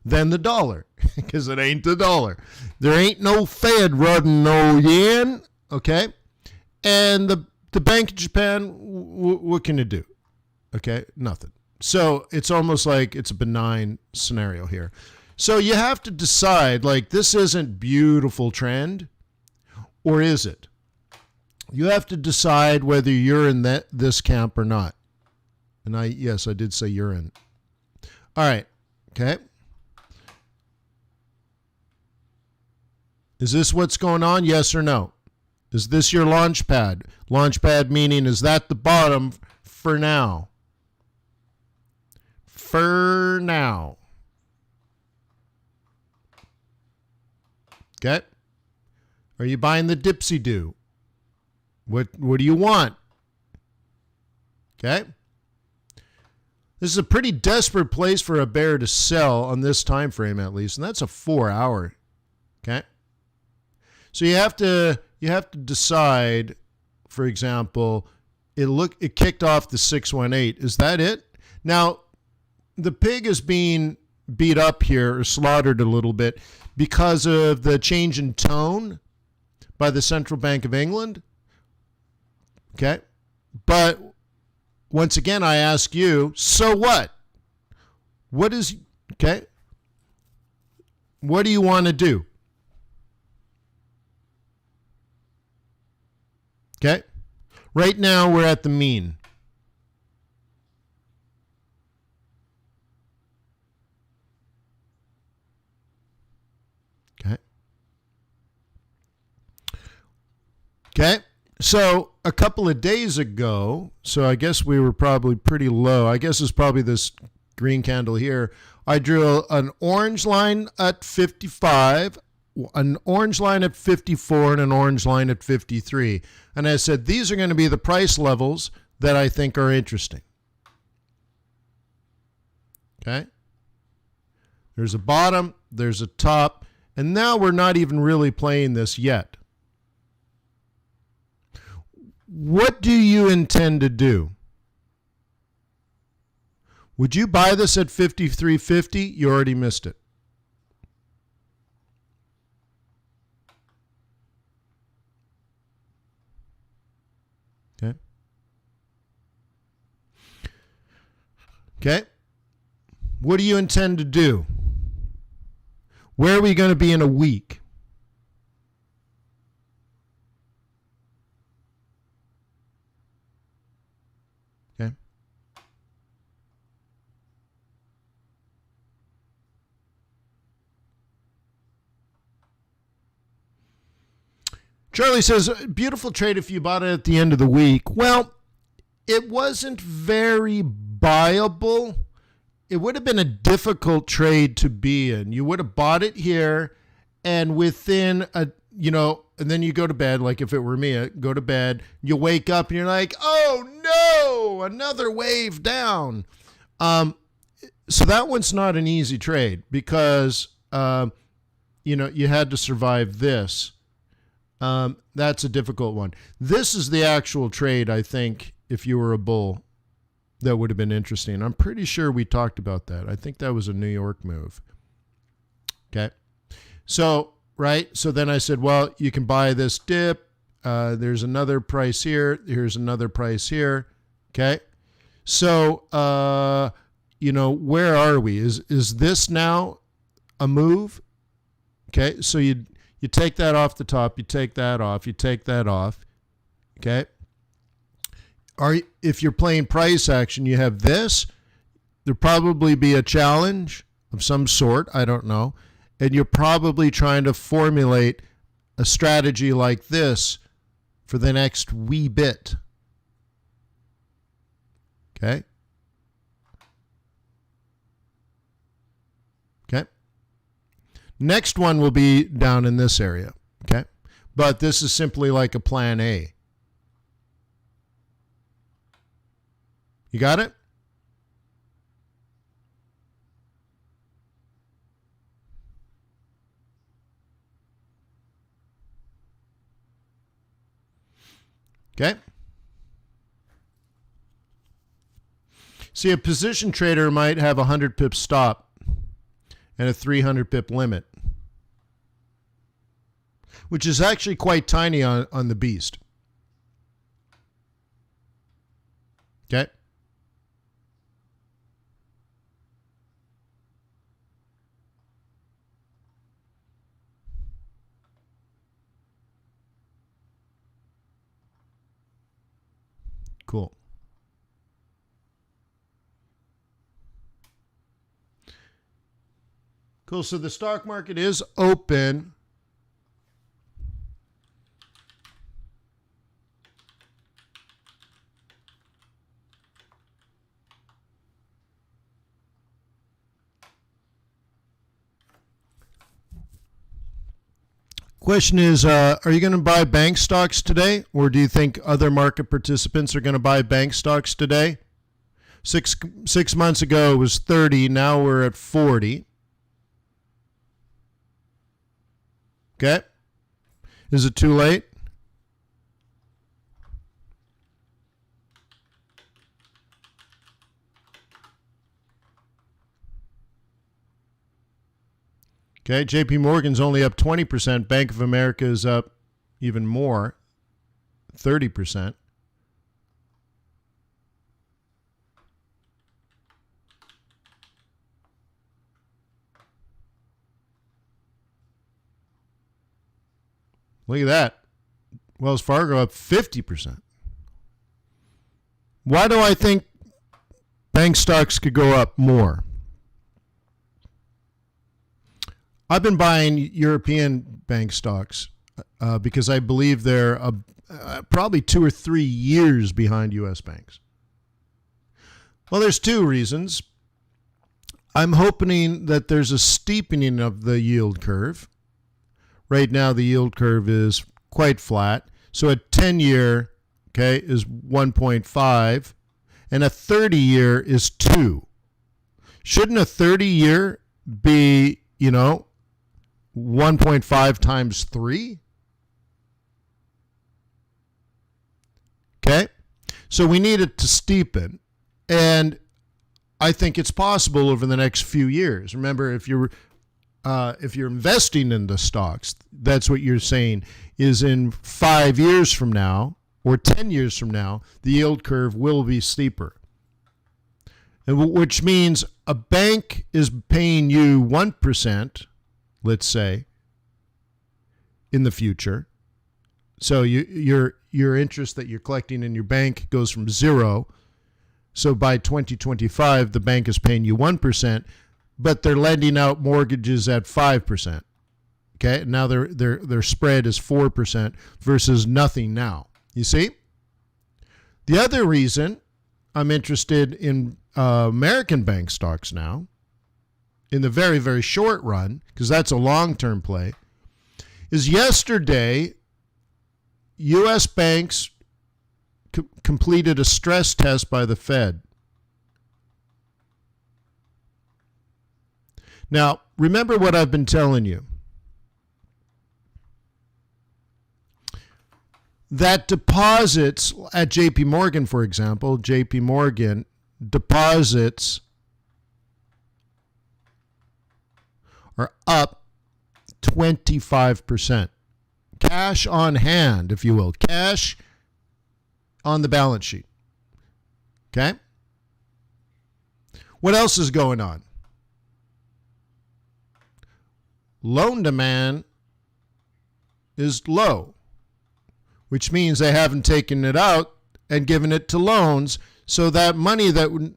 than the dollar because it ain't the dollar. There ain't no Fed running no yen, okay? And the Bank of Japan, what can it do? Okay, nothing. So it's almost like it's a benign scenario here. So you have to decide, like, this isn't beautiful trend, or is it? You have to decide whether you're in this camp or not. And yes, I did say you're in. All right, okay. Is this what's going on? Yes or no? Is this your launch pad? Launch pad meaning, is that the bottom for now? For now. Okay. Are you buying the dipsy-do? What do you want? Okay. This is a pretty desperate place for a bear to sell on this time frame, at least, and that's a 4 hour. Okay. So you have to decide. For example, it kicked off the 618. Is that it? Now, the pig is being beat up here or slaughtered a little bit because of the change in tone by the Central Bank of England. Okay. But once again, I ask you, so what? What is, okay? What do you want to do? Okay. Right now, we're at the mean. Okay. Okay. So a couple of days ago, so I guess we were probably pretty low. I guess it's probably this green candle here. I drew an orange line at 55, an orange line at 54, and an orange line at 53. And I said, these are going to be the price levels that I think are interesting. Okay. There's a bottom, there's a top, and now we're not even really playing this yet. What do you intend to do? Would you buy this at 53.50? You already missed it. Okay. Okay. What do you intend to do? Where are we going to be in a week? Okay. Charlie says, beautiful trade if you bought it at the end of the week. Well, it wasn't very buyable. It would have been a difficult trade to be in. You would have bought it here, and within and then you go to bed, like if it were me, I'd go to bed, you wake up and you're like, oh no, another wave down. So that one's not an easy trade because, you had to survive this. That's a difficult one. This is the actual trade, I think, if you were a bull, that would have been interesting. I'm pretty sure we talked about that. I think that was a New York move. Okay. So, right. So then I said, well, you can buy this dip. There's another price here. Here's another price here. Okay. So, where are we? Is this now a move? Okay. So you take that off the top, you take that off, you take that off. Okay. If you're playing price action, you have this. There'll probably be a challenge of some sort. I don't know. And you're probably trying to formulate a strategy like this for the next wee bit. Okay. Okay. Next one will be down in this area. Okay. But this is simply like a plan A. You got it? Okay. See, a position trader might have a 100 pip stop and a 300 pip limit, which is actually quite tiny on the beast. Okay. Cool. Cool. So the stock market is open. Question is, are you going to buy bank stocks today, or do you think other market participants are going to buy bank stocks today? Six months ago it was 30. Now we're at 40. Okay. Is it too late? Okay, JP Morgan's only up 20%. Bank of America is up even more, 30%. Look at that. Wells Fargo up 50%. Why do I think bank stocks could go up more? I've been buying European bank stocks because I believe they're probably 2 or 3 years behind U.S. banks. Well, there's two reasons. I'm hoping that there's a steepening of the yield curve. Right now, the yield curve is quite flat. So a 10-year, okay, is 1.5, and a 30-year is 2. Shouldn't a 30-year be, 1.5 times 3? Okay, so we need it to steepen, and I think it's possible over the next few years. Remember, if you're investing in the stocks, that's what you're saying is in 5 years from now or 10 years from now, the yield curve will be steeper, and which means a bank is paying you 1%. Let's say, in the future. So your interest that you're collecting in your bank goes from 0. So by 2025, the bank is paying you 1%, but they're lending out mortgages at 5%. Okay, now their spread is 4% versus nothing now. You see? The other reason I'm interested in American bank stocks now, in the very, very short run, because that's a long-term play, is yesterday U.S. banks completed a stress test by the Fed. Now, remember what I've been telling you. That deposits at JP Morgan, for example, JP Morgan deposits are up 25%. Cash on hand, if you will. Cash on the balance sheet. Okay? What else is going on? Loan demand is low, which means they haven't taken it out and given it to loans. So that money that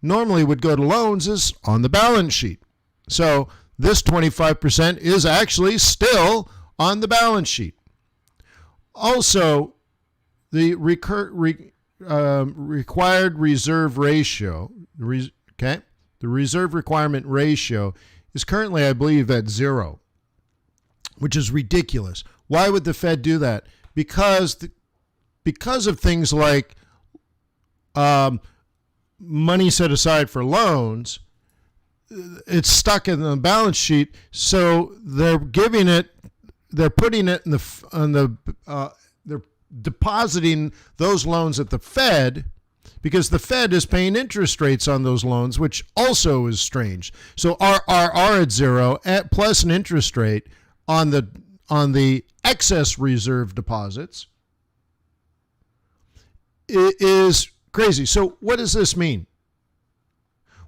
normally would go to loans is on the balance sheet. So this 25% is actually still on the balance sheet. Also, the required reserve ratio, the reserve requirement ratio is currently, I believe, at 0, which is ridiculous. Why would the Fed do that? Because of things like money set aside for loans, it's stuck in the balance sheet. So they're putting it they're depositing those loans at the Fed, because the Fed is paying interest rates on those loans, which also is strange. So RRR at 0 plus an interest rate on the excess reserve deposits is crazy. So what does this mean?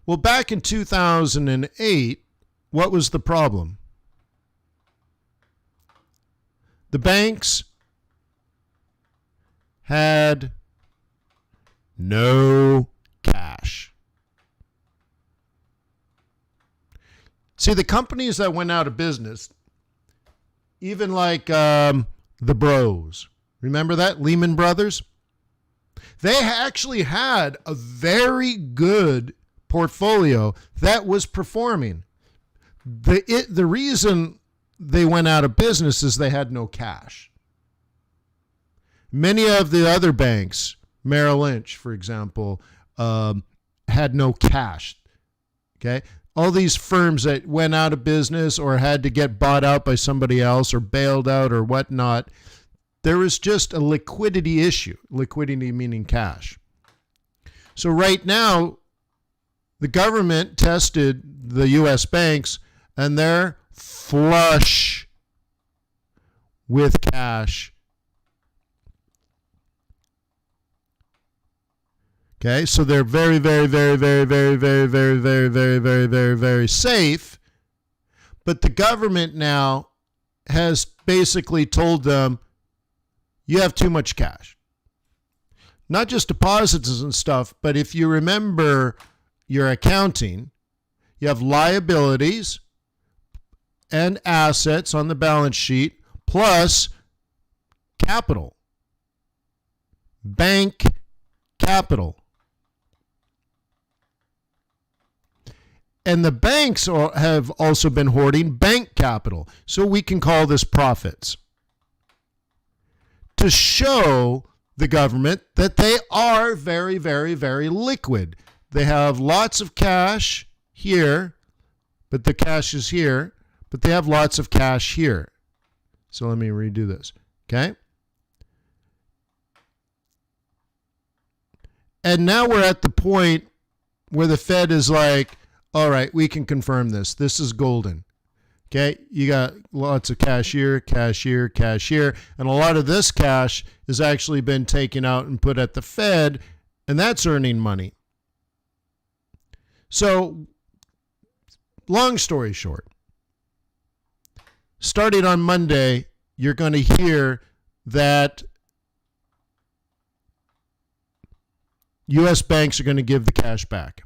Well, back in 2008, what was the problem? The banks had no cash. See, the companies that went out of business, even like the Bros, remember that? Lehman Brothers? They actually had a very good portfolio that was performing. The reason they went out of business is they had no cash. Many of the other banks, Merrill Lynch, for example, had no cash. Okay? All these firms that went out of business or had to get bought out by somebody else or bailed out or whatnot, there was just a liquidity issue. Liquidity meaning cash. So right now, the government tested the U.S. banks, and they're flush with cash. Okay, so they're very, very, very, very, very, very, very, very, very, very, very, very safe. But the government now has basically told them, you have too much cash. Not just deposits and stuff, but if you remember your accounting, you have liabilities and assets on the balance sheet plus capital. Bank capital. And the banks have also been hoarding bank capital. So we can call this profits. To show the government that they are very, very, very liquid. They have lots of cash here, but the cash is here, but they have lots of cash here. So let me redo this, okay? And now we're at the point where the Fed is like, all right, we can confirm this. This is golden. Okay, you got lots of cash here, cash here, cash here, and a lot of this cash has actually been taken out and put at the Fed, and that's earning money. So, long story short, starting on Monday, you're going to hear that U.S. banks are going to give the cash back.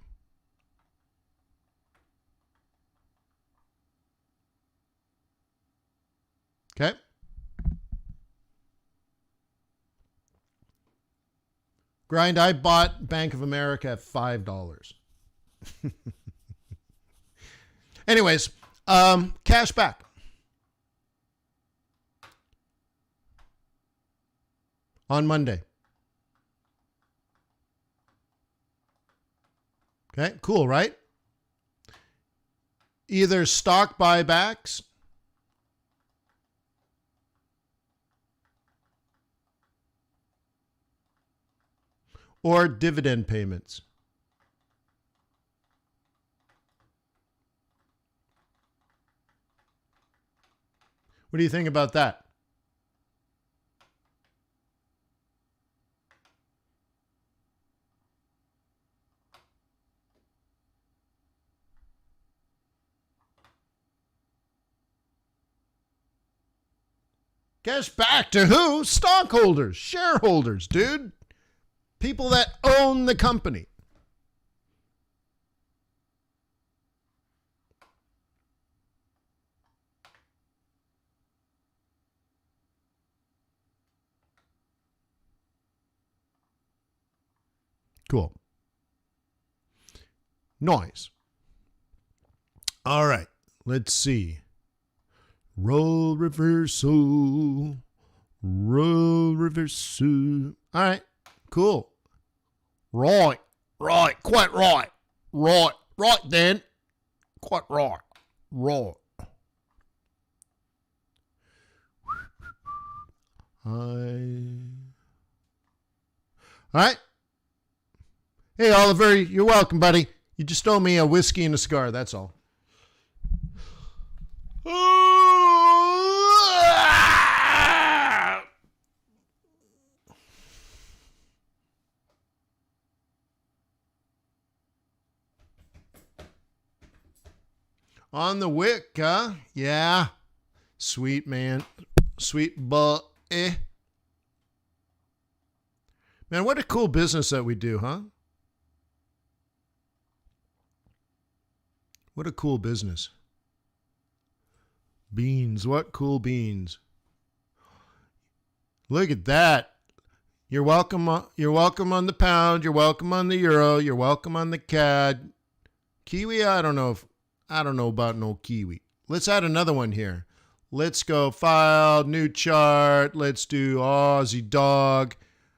Okay? Grind, I bought Bank of America at $5. Anyways, cash back. On Monday. Okay, cool, right? Either stock buybacks or dividend payments. What do you think about that? Cash back to who? Stockholders, shareholders, dude. People that own the company. Cool. Nice. All right. Let's see. Roll reversal. Roll reversal. All right. Cool. Right. Right. Quite right. Right. Right then. Quite right. Right. All right. Hey, Oliver, you're welcome, buddy. You just owe me a whiskey and a cigar, that's all. On the wick, huh? Yeah. Sweet, man. Sweet but Man, what a cool business that we do, huh? What a cool business. Beans. What cool beans. Look at that. You're welcome on the pound. You're welcome on the euro. You're welcome on the CAD. Kiwi, I don't know about no Kiwi. Let's add another one here. Let's go file, new chart. Let's do Aussie dog.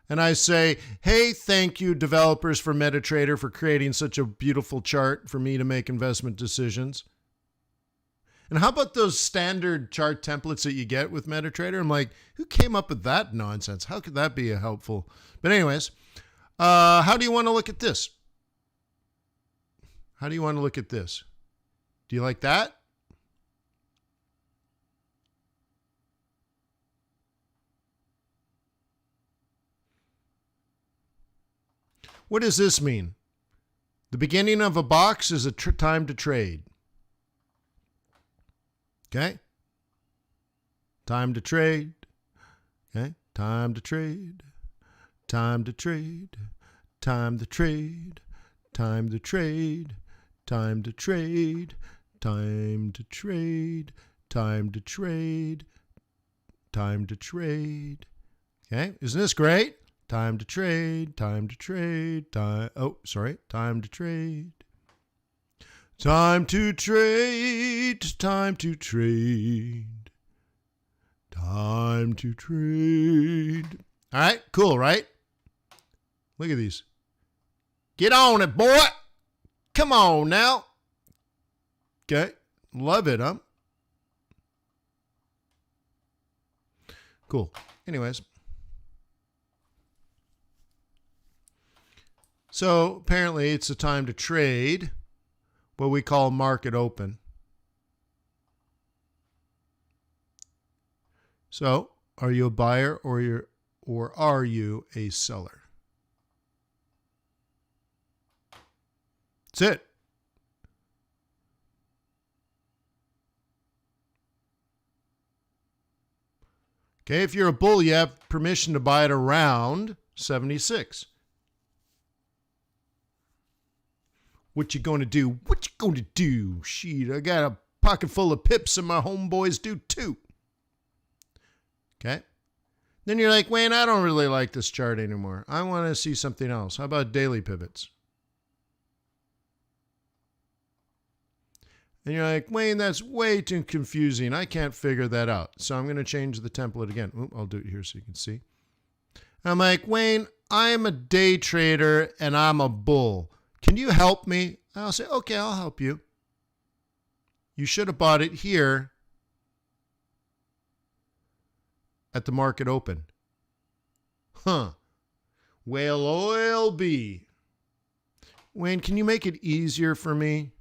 And I say, hey, thank you, developers for MetaTrader, for creating such a beautiful chart for me to make investment decisions. And how about those standard chart templates that you get with MetaTrader? I'm like, who came up with that nonsense? How could that be helpful? But anyways, how do you want to look at this? How do you want to look at this? Do you like that? What does this mean? The beginning of a box is a time to trade. Okay? Time to trade. Okay? Time to trade. Time to trade. Time to trade. Time to trade. Time to trade. Time to trade. Time to trade. Time to trade. Okay? Isn't this great? Time to trade, time to trade, time to trade. Time to trade, time to trade, time to trade. All right, cool, right? Look at these. Get on it, boy. Come on now. Okay, love it, huh? Cool. Anyways. So apparently it's a time to trade, what we call market open. So are you a buyer or are you a seller? That's it. Okay, if you're a bull, you have permission to buy it around 76. What you gonna do? What you gonna do? Shit, I got a pocket full of pips and my homeboys do too. Okay. Then you're like, Wayne, I don't really like this chart anymore. I want to see something else. How about daily pivots? And you're like, Wayne, that's way too confusing. I can't figure that out. So I'm going to change the template again. Oop, I'll do it here so you can see. I'm like, Wayne, I'm a day trader and I'm a bull. Can you help me? And I'll say, okay, I'll help you. You should have bought it here at the market open. Huh. Whale oil B. Wayne, can you make it easier for me?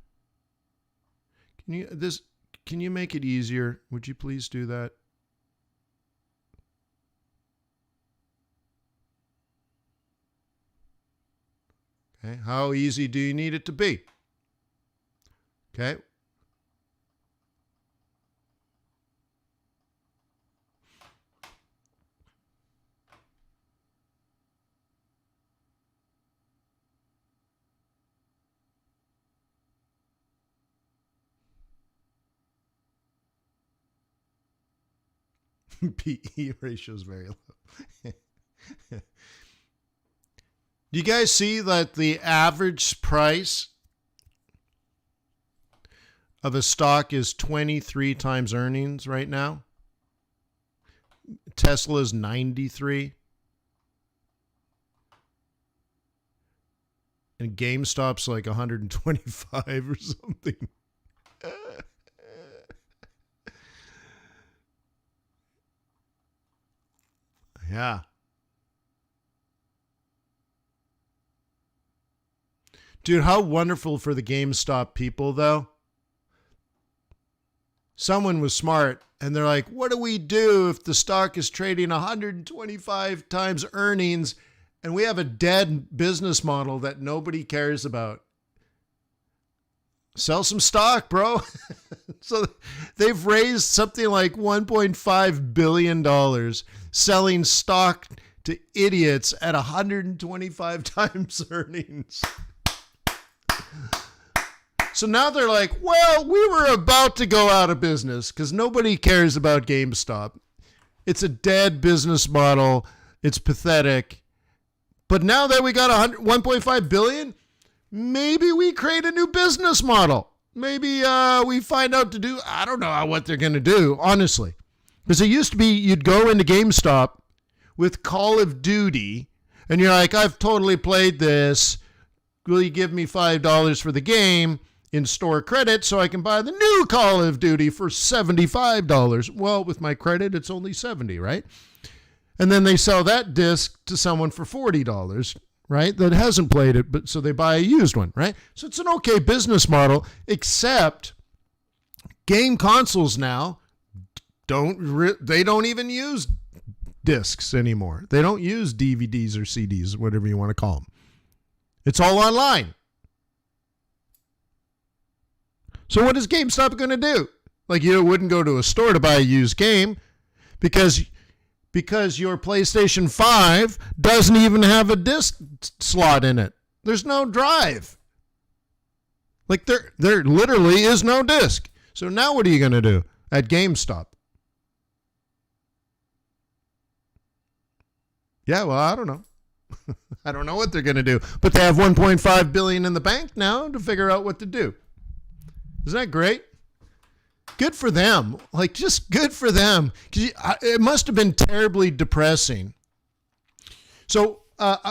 Can you make it easier? Would you please do that? Okay. How easy do you need it to be? Okay. PE ratio is very low. Do you guys see that the average price of a stock is 23 times earnings right now? Tesla's 93. And GameStop's like 125 or something. Yeah. Dude, how wonderful for the GameStop people, though. Someone was smart, and they're like, what do we do if the stock is trading 125 times earnings, and we have a dead business model that nobody cares about? Sell some stock, bro. So they've raised something like $1.5 billion selling stock to idiots at 125 times earnings. So now they're like, well, we were about to go out of business because nobody cares about GameStop. It's a dead business model. It's pathetic. But now that we got 1.5 billion, maybe we create a new business model. Maybe we find out to do, I don't know what they're going to do, honestly. Because it used to be you'd go into GameStop with Call of Duty, and you're like, I've totally played this. Will you give me $5 for the game in store credit so I can buy the new Call of Duty for $75? Well, with my credit, it's only $70, right? And then they sell that disc to someone for $40. Right? That hasn't played it, but so they buy a used one, right? So it's an okay business model, except game consoles now they don't even use discs anymore. They don't use DVDs or CDs, whatever you want to call them. It's all online. So what is GameStop going to do? Like, you wouldn't go to a store to buy a used game because your PlayStation 5 doesn't even have a disc slot in it. There's no drive. Like, there literally is no disc. So now what are you going to do at GameStop? Yeah, well, I don't know. I don't know what they're going to do. But they have $1.5 billion in the bank now to figure out what to do. Isn't that great? Good for them. Like, just good for them. It must have been terribly depressing. So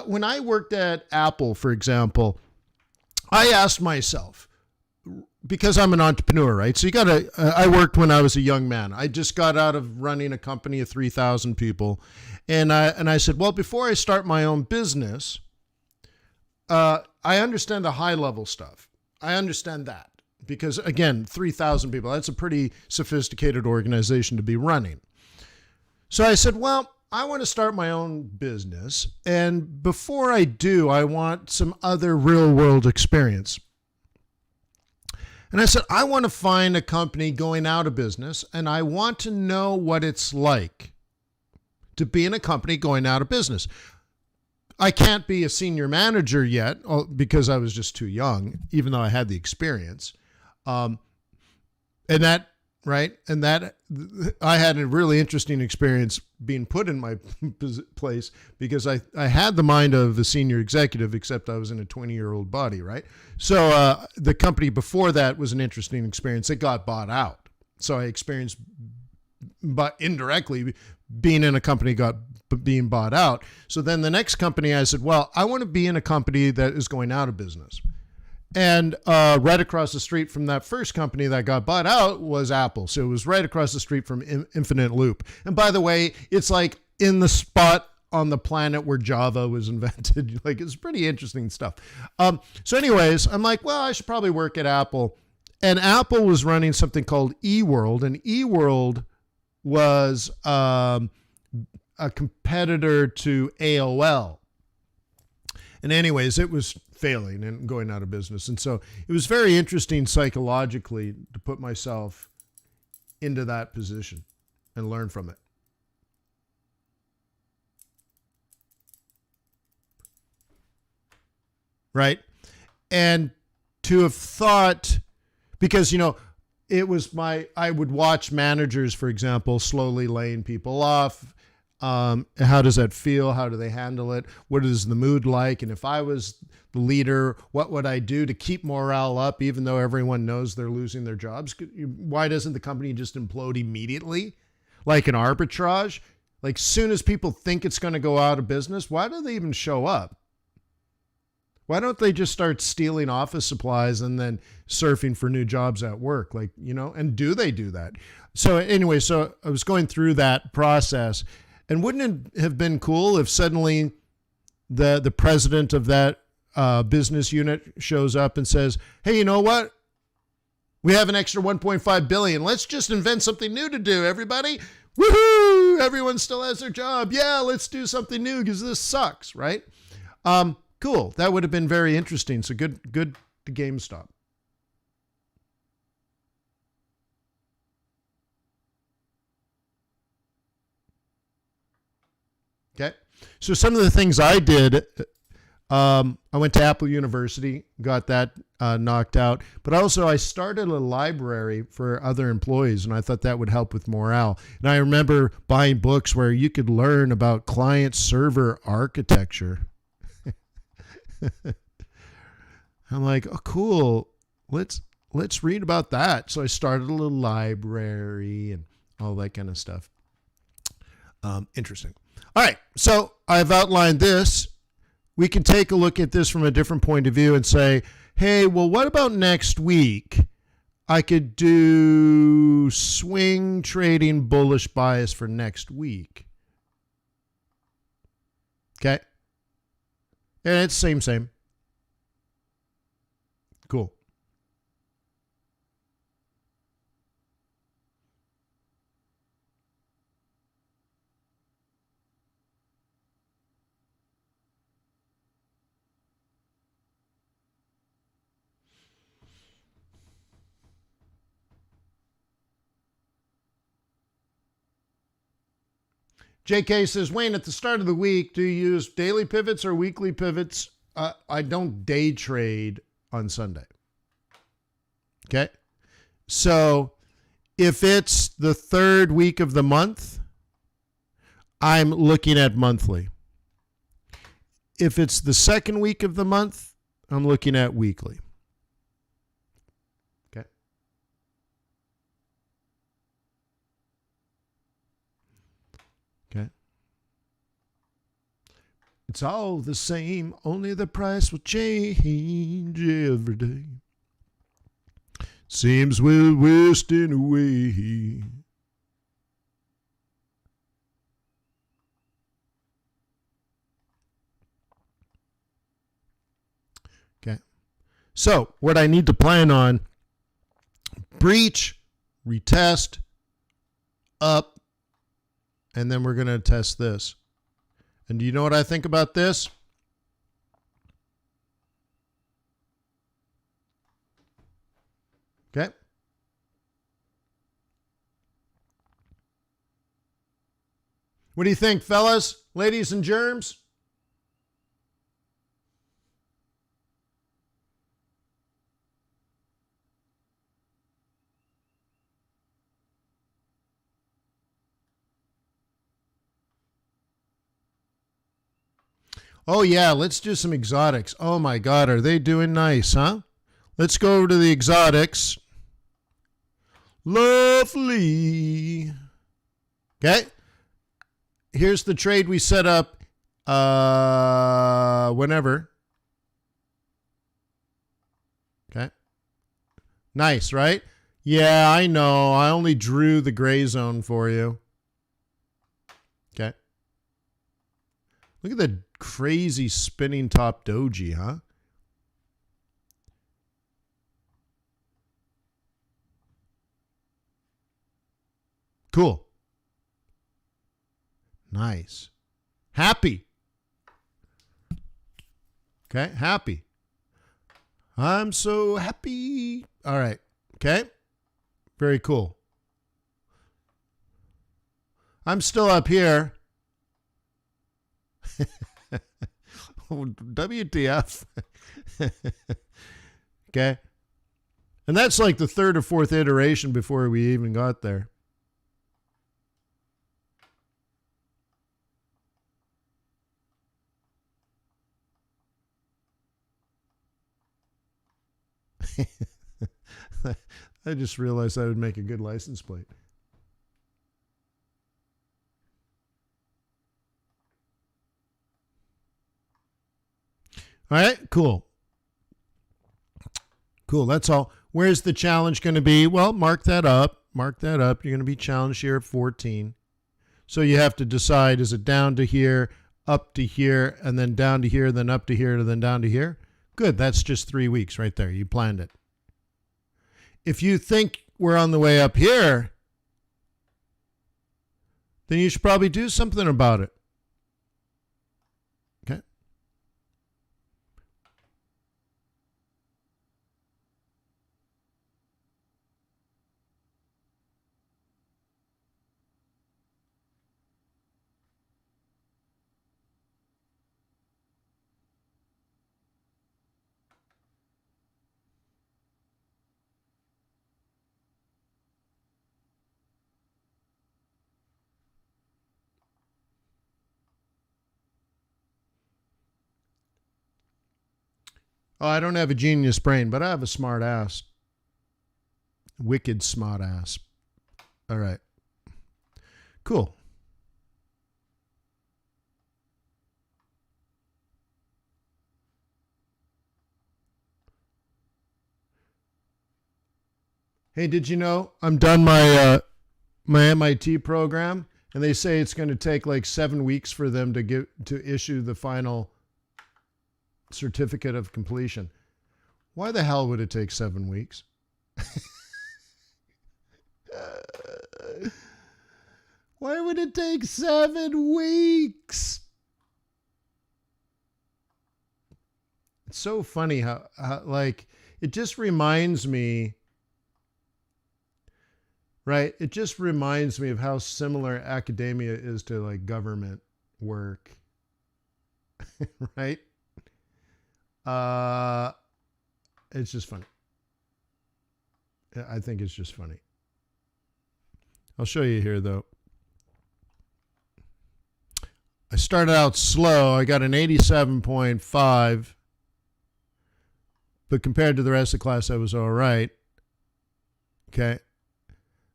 when I worked at Apple, for example, I asked myself, because I'm an entrepreneur, right? So I worked when I was a young man. I just got out of running a company of 3,000 people. And I said, well, before I start my own business, I understand the high level stuff. I understand that. Because, again, 3,000 people, that's a pretty sophisticated organization to be running. So I said, well, I want to start my own business. And before I do, I want some other real world experience. And I said, I want to find a company going out of business, and I want to know what it's like to be in a company going out of business. I can't be a senior manager yet because I was just too young, even though I had the experience. And that right? And that I had a really interesting experience being put in my place because I had the mind of a senior executive, except I was in a 20-year-old body, right? So the company before that was an interesting experience. It got bought out. So I experienced, but indirectly, being in a company being bought out. So then the next company, I said, well, I want to be in a company that is going out of business. And right across the street from that first company that got bought out was Apple. So it was right across the street from Infinite Loop. And by the way, it's like in the spot on the planet where Java was invented. Like, it's pretty interesting stuff. So anyways, I'm like, well, I should probably work at Apple. And Apple was running something called eWorld. And eWorld was a competitor to AOL. And anyways, it was failing and going out of business. And so it was very interesting psychologically to put myself into that position and learn from it. Right? And to have thought, because, you know, it was I would watch managers, for example, slowly laying people off. How does that feel? How do they handle it? What is the mood like? And if I was the leader, what would I do to keep morale up, even though everyone knows they're losing their jobs? Why doesn't the company just implode immediately? Like an arbitrage? Like, soon as people think it's going to go out of business, why do they even show up? Why don't they just start stealing office supplies and then surfing for new jobs at work? Like, you know, and do they do that? So anyway, so I was going through that process. And wouldn't it have been cool if suddenly the president of that business unit shows up and says, hey, you know what? We have an extra 1.5 billion. Let's just invent something new to do, everybody. Woohoo! Everyone still has their job. Yeah, let's do something new because this sucks, right? Cool. That would have been very interesting. So good to GameStop. Okay. So some of the things I did, I went to Apple University, got that knocked out, but also I started a library for other employees, and I thought that would help with morale. And I remember buying books where you could learn about client server architecture. I'm like, oh, cool. Let's read about that. So I started a little library and all that kind of stuff. Interesting. All right, so I've outlined this. We can take a look at this from a different point of view and say, hey, well, what about next week? I could do swing trading bullish bias for next week. Okay? And it's same. Cool. JK says, Wayne, at the start of the week, do you use daily pivots or weekly pivots? I don't day trade on Sunday. Okay. So if it's the third week of the month, I'm looking at monthly. If it's the second week of the month, I'm looking at weekly. Okay. Okay. It's all the same, only the price will change every day. Seems we're wasting away. Okay. So what I need to plan on, breach, retest, up, and then we're going to test this. And do you know what I think about this? Okay. What do you think, fellas, ladies, and germs? Oh, yeah, let's do some exotics. Oh, my God, are they doing nice, huh? Let's go over to the exotics. Lovely. Okay. Here's the trade we set up whenever. Okay. Nice, right? Yeah, I know. I only drew the gray zone for you. Okay. Look at the crazy spinning top doji, huh? Cool. Nice. Happy. Okay, happy. I'm so happy. All right. Okay. Very cool. I'm still up here. WTF. Okay. And that's like the third or fourth iteration before we even got there. I just realized I would make a good license plate. All right, cool. Cool, that's all. Where's the challenge going to be? Well, mark that up. Mark that up. You're going to be challenged here at 14. So you have to decide, is it down to here, up to here, and then down to here, then up to here, and then down to here? Good, that's just 3 weeks right there. You planned it. If you think we're on the way up here, then you should probably do something about it. Okay? Oh, I don't have a genius brain, but I have a smart ass. Wicked smart ass. All right. Cool. Hey, did you know I'm done my MIT program, and they say it's going to take like 7 weeks for them to issue the final certificate of completion. Why the hell would it take 7 weeks? Why would it take 7 weeks? It's so funny how like, it just reminds me, right? It just reminds me of how similar academia is to like government work, right? It's just funny. I think it's just funny. I'll show you here though. I started out slow. I got an 87.5, but compared to the rest of the class, I was all right. Okay.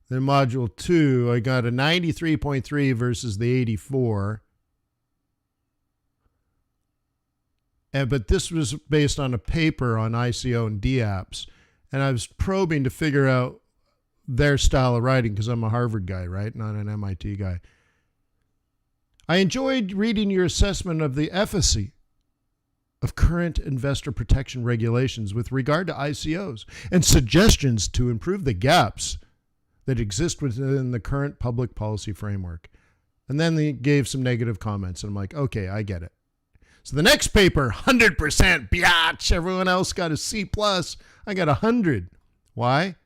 Then module 2, I got a 93.3 versus the 84. But this was based on a paper on ICO and DApps. And I was probing to figure out their style of writing because I'm a Harvard guy, right? Not an MIT guy. I enjoyed reading your assessment of the efficacy of current investor protection regulations with regard to ICOs and suggestions to improve the gaps that exist within the current public policy framework. And then they gave some negative comments. And I'm like, okay, I get it. So the next paper, 100%, biatch. Everyone else got a C+. I got 100. Why?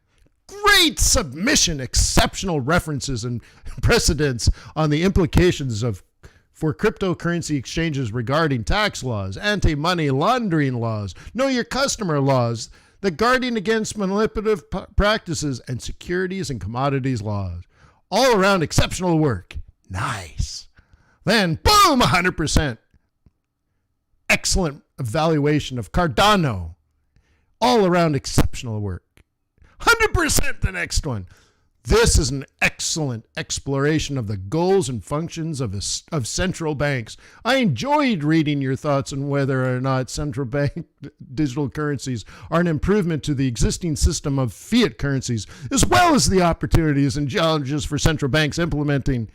Great submission, exceptional references and precedents on the implications for cryptocurrency exchanges regarding tax laws, anti-money laundering laws, know your customer laws, the guarding against manipulative practices, and securities and commodities laws. All around exceptional work. Nice. Then, boom, 100%. excellent evaluation of Cardano. All around exceptional work. 100% the next one. This is an excellent exploration of the goals and functions of central banks. I enjoyed reading your thoughts on whether or not central bank digital currencies are an improvement to the existing system of fiat currencies, as well as the opportunities and challenges for central banks implementing.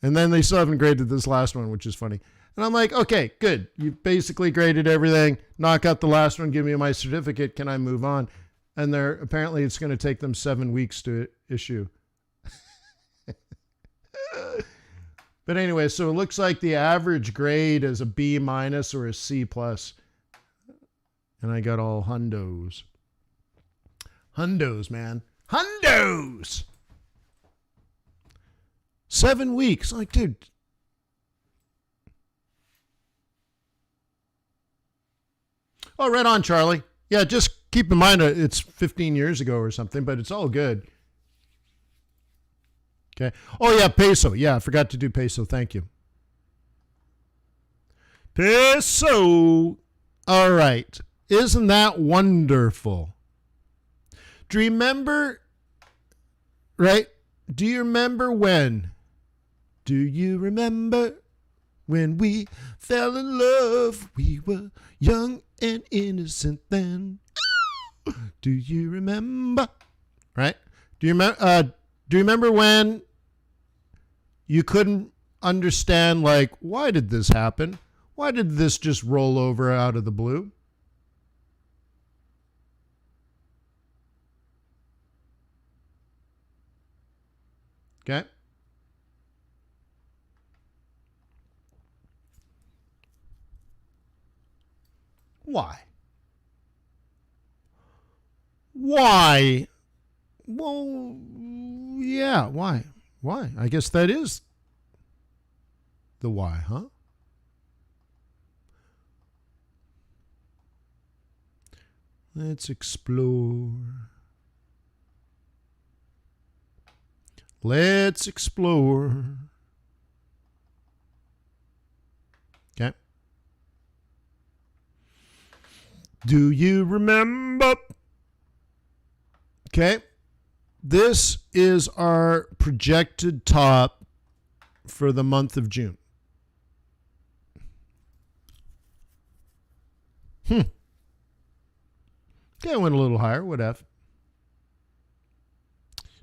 And then they still haven't graded this last one, which is funny. And I'm like, okay, good. You basically graded everything. Knock out the last one. Give me my certificate. Can I move on? And apparently it's going to take them 7 weeks to issue. But anyway, so it looks like the average grade is a B- or a C+. And I got all hundos. Hundos, man. Hundos! 7 weeks. Like, dude. Oh, right on, Charlie. Yeah, just keep in mind it's 15 years ago or something, but it's all good. Okay. Oh, yeah, peso. Yeah, I forgot to do peso. Thank you. Peso. All right. Isn't that wonderful? Do you remember, right? Do you remember when? Do you remember when we fell in love? We were young and innocent then. Do you remember? Right? Do you remember when you couldn't understand, like, why did this happen? Why did this just roll over out of the blue? Okay. Why? Why? Well, yeah, why? Why? I guess that is the why, huh? Let's explore. Let's explore. Okay. Do you remember? Okay. This is our projected top for the month of June. Okay, I went a little higher. What F?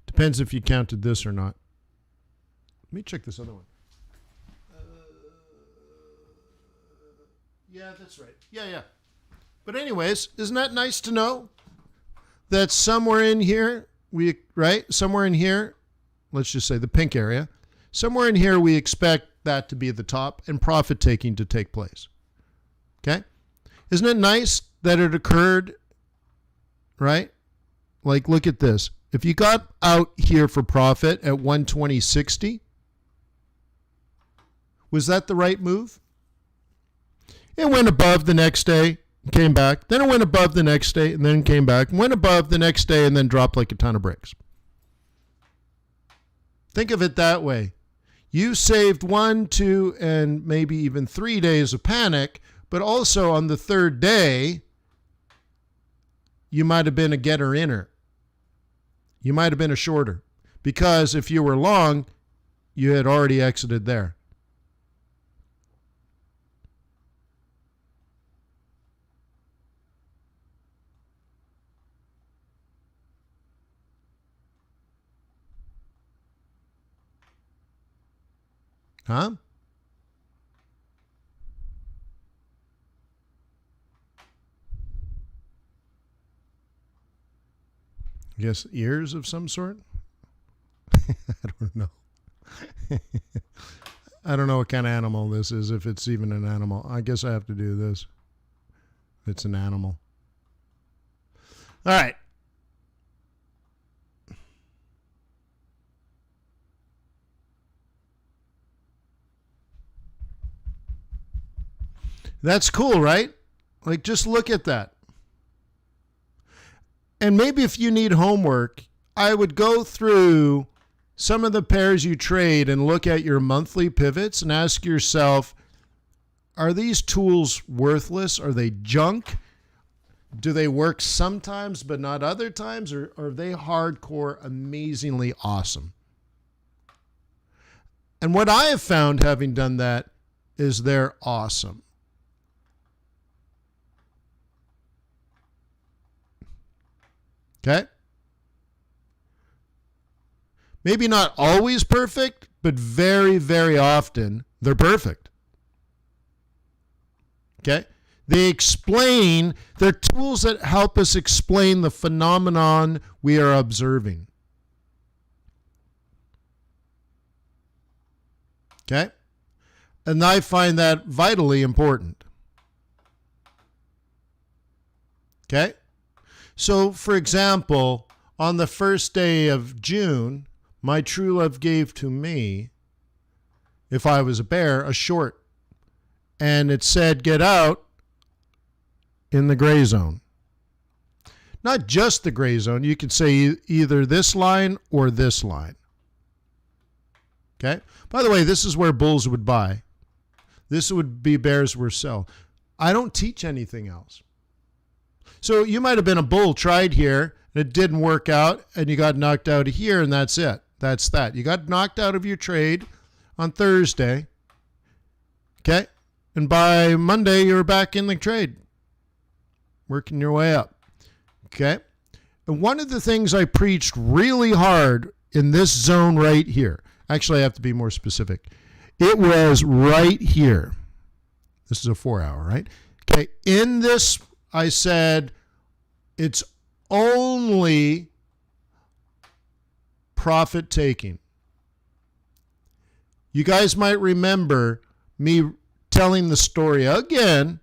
Depends if you counted this or not. Let me check this other one. Yeah, that's right. Yeah. But anyways, isn't that nice to know that somewhere in here, somewhere in here, let's just say the pink area, somewhere in here we expect that to be the top and profit taking to take place. Okay? Isn't it nice that it occurred, right? Like, look at this. If you got out here for profit at 120.60, was that the right move? It went above the next day, came back. Then it went above the next day and then came back. Went above the next day and then dropped like a ton of bricks. Think of it that way. You saved 1, 2, and maybe even 3 days of panic, but also on the third day, you might have been a getter-inner. You might have been a shorter. Because if you were long, you had already exited there. Huh? I guess ears of some sort? I don't know. I don't know what kind of animal this is, if it's even an animal. I guess I have to do this. It's an animal. All right. That's cool, right? Like, just look at that. And maybe if you need homework, I would go through some of the pairs you trade and look at your monthly pivots and ask yourself, are these tools worthless? Are they junk? Do they work sometimes but not other times? Or are they hardcore, amazingly awesome? And what I have found having done that is they're awesome. Okay? Maybe not always perfect, but very, very often they're perfect. Okay? They're tools that help us explain the phenomenon we are observing. Okay? And I find that vitally important. Okay? So, for example, on the first day of June, my true love gave to me, if I was a bear, a short. And it said, get out in the gray zone. Not just the gray zone. You could say either this line or this line. Okay? By the way, this is where bulls would buy. This would be bears where sell. I don't teach anything else. So you might have been a bull, tried here, and it didn't work out, and you got knocked out of here, and that's it. That's that. You got knocked out of your trade on Thursday. Okay? And by Monday, you're back in the trade, working your way up. Okay? And one of the things I preached really hard in this zone right here, actually, I have to be more specific. It was right here. This is a 4 hour, right? Okay. In this, I said, it's only profit taking. You guys might remember me telling the story again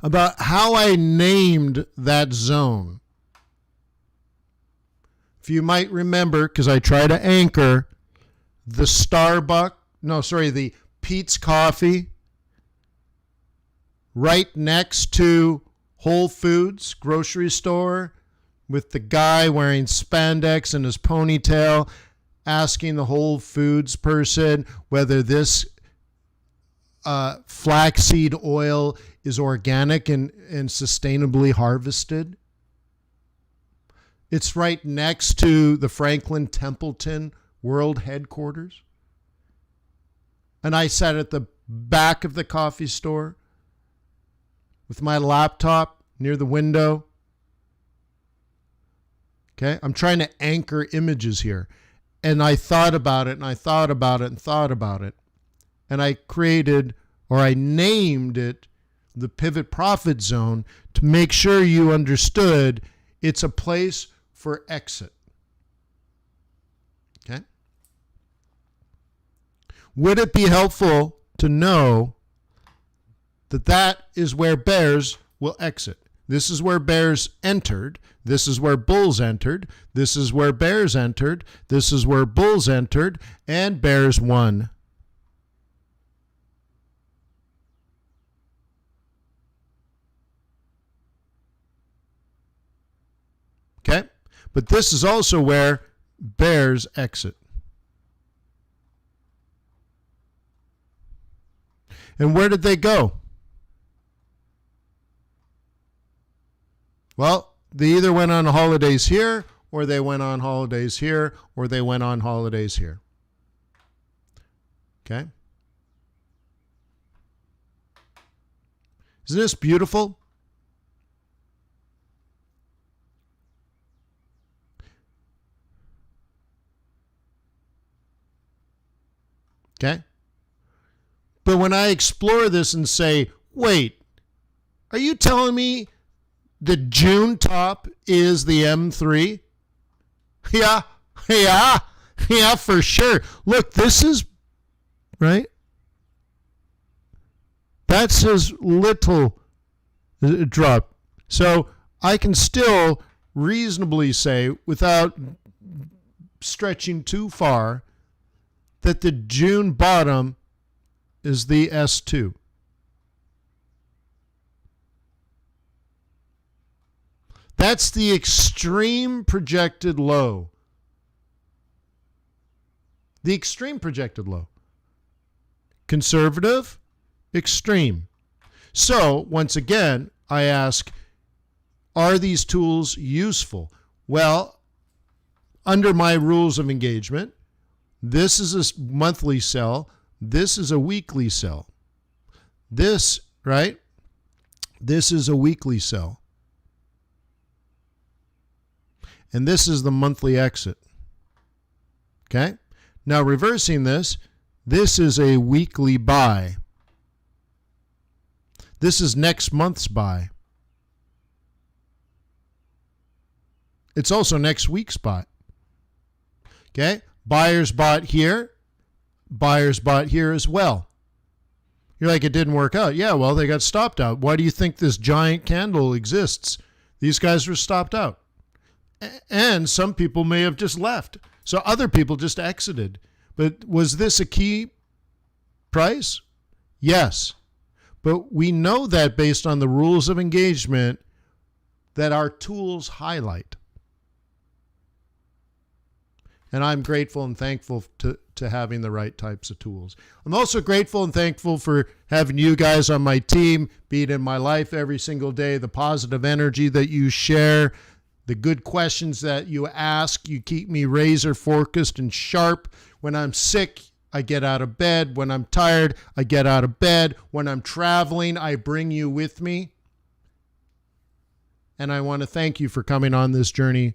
about how I named that zone. If you might remember, because I try to anchor the the Pete's Coffee right next to Whole Foods grocery store with the guy wearing spandex and his ponytail asking the Whole Foods person whether this flaxseed oil is organic and sustainably harvested. It's right next to the Franklin Templeton World Headquarters. And I sat at the back of the coffee store with my laptop near the window. Okay, I'm trying to anchor images here. And I thought about it, and I thought about it, and thought about it. And I created, or I named it, the pivot profit zone to make sure you understood it's a place for exit. Okay? Would it be helpful to know that that is where bears will exit? This is where bears entered. This is where bulls entered. This is where bears entered. This is where bulls entered. And bears won. Okay? But this is also where bears exit. And where did they go? Well, they either went on holidays here, or they went on holidays here, or they went on holidays here. Okay? Isn't this beautiful? Okay? But when I explore this and say, wait, are you telling me the June top is the M3? Yeah, for sure. Look, this is, right? That's his little drop. So I can still reasonably say, without stretching too far, that the June bottom is the S2. That's the extreme projected low. The extreme projected low. Conservative, extreme. So once again, I ask, are these tools useful? Well, under my rules of engagement, this is a monthly sell. This is a weekly sell. This, right? This is a weekly sell. And this is the monthly exit. Okay? Now reversing this, this is a weekly buy. This is next month's buy. It's also next week's buy. Okay? Buyers bought here. Buyers bought here as well. You're like, it didn't work out. Yeah, well, they got stopped out. Why do you think this giant candle exists? These guys were stopped out. And some people may have just left. So other people just exited. But was this a key price? Yes. But we know that based on the rules of engagement that our tools highlight. And I'm grateful and thankful to having the right types of tools. I'm also grateful and thankful for having you guys on my team, being in my life every single day, the positive energy that you share, the good questions that you ask. You keep me razor focused and sharp. When I'm sick, I get out of bed. When I'm tired, I get out of bed. When I'm traveling, I bring you with me. And I want to thank you for coming on this journey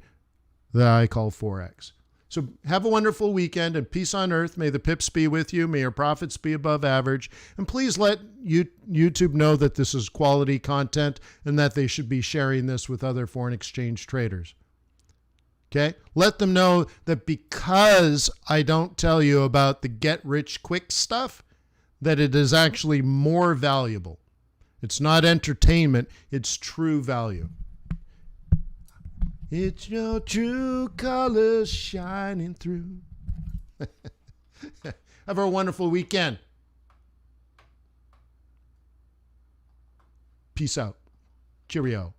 that I call Forex. So have a wonderful weekend and peace on earth. May the pips be with you. May your profits be above average. And please let YouTube know that this is quality content and that they should be sharing this with other foreign exchange traders. Okay? Let them know that because I don't tell you about the get rich quick stuff, that it is actually more valuable. It's not entertainment. It's true value. It's your true colors shining through. Have a wonderful weekend. Peace out. Cheerio.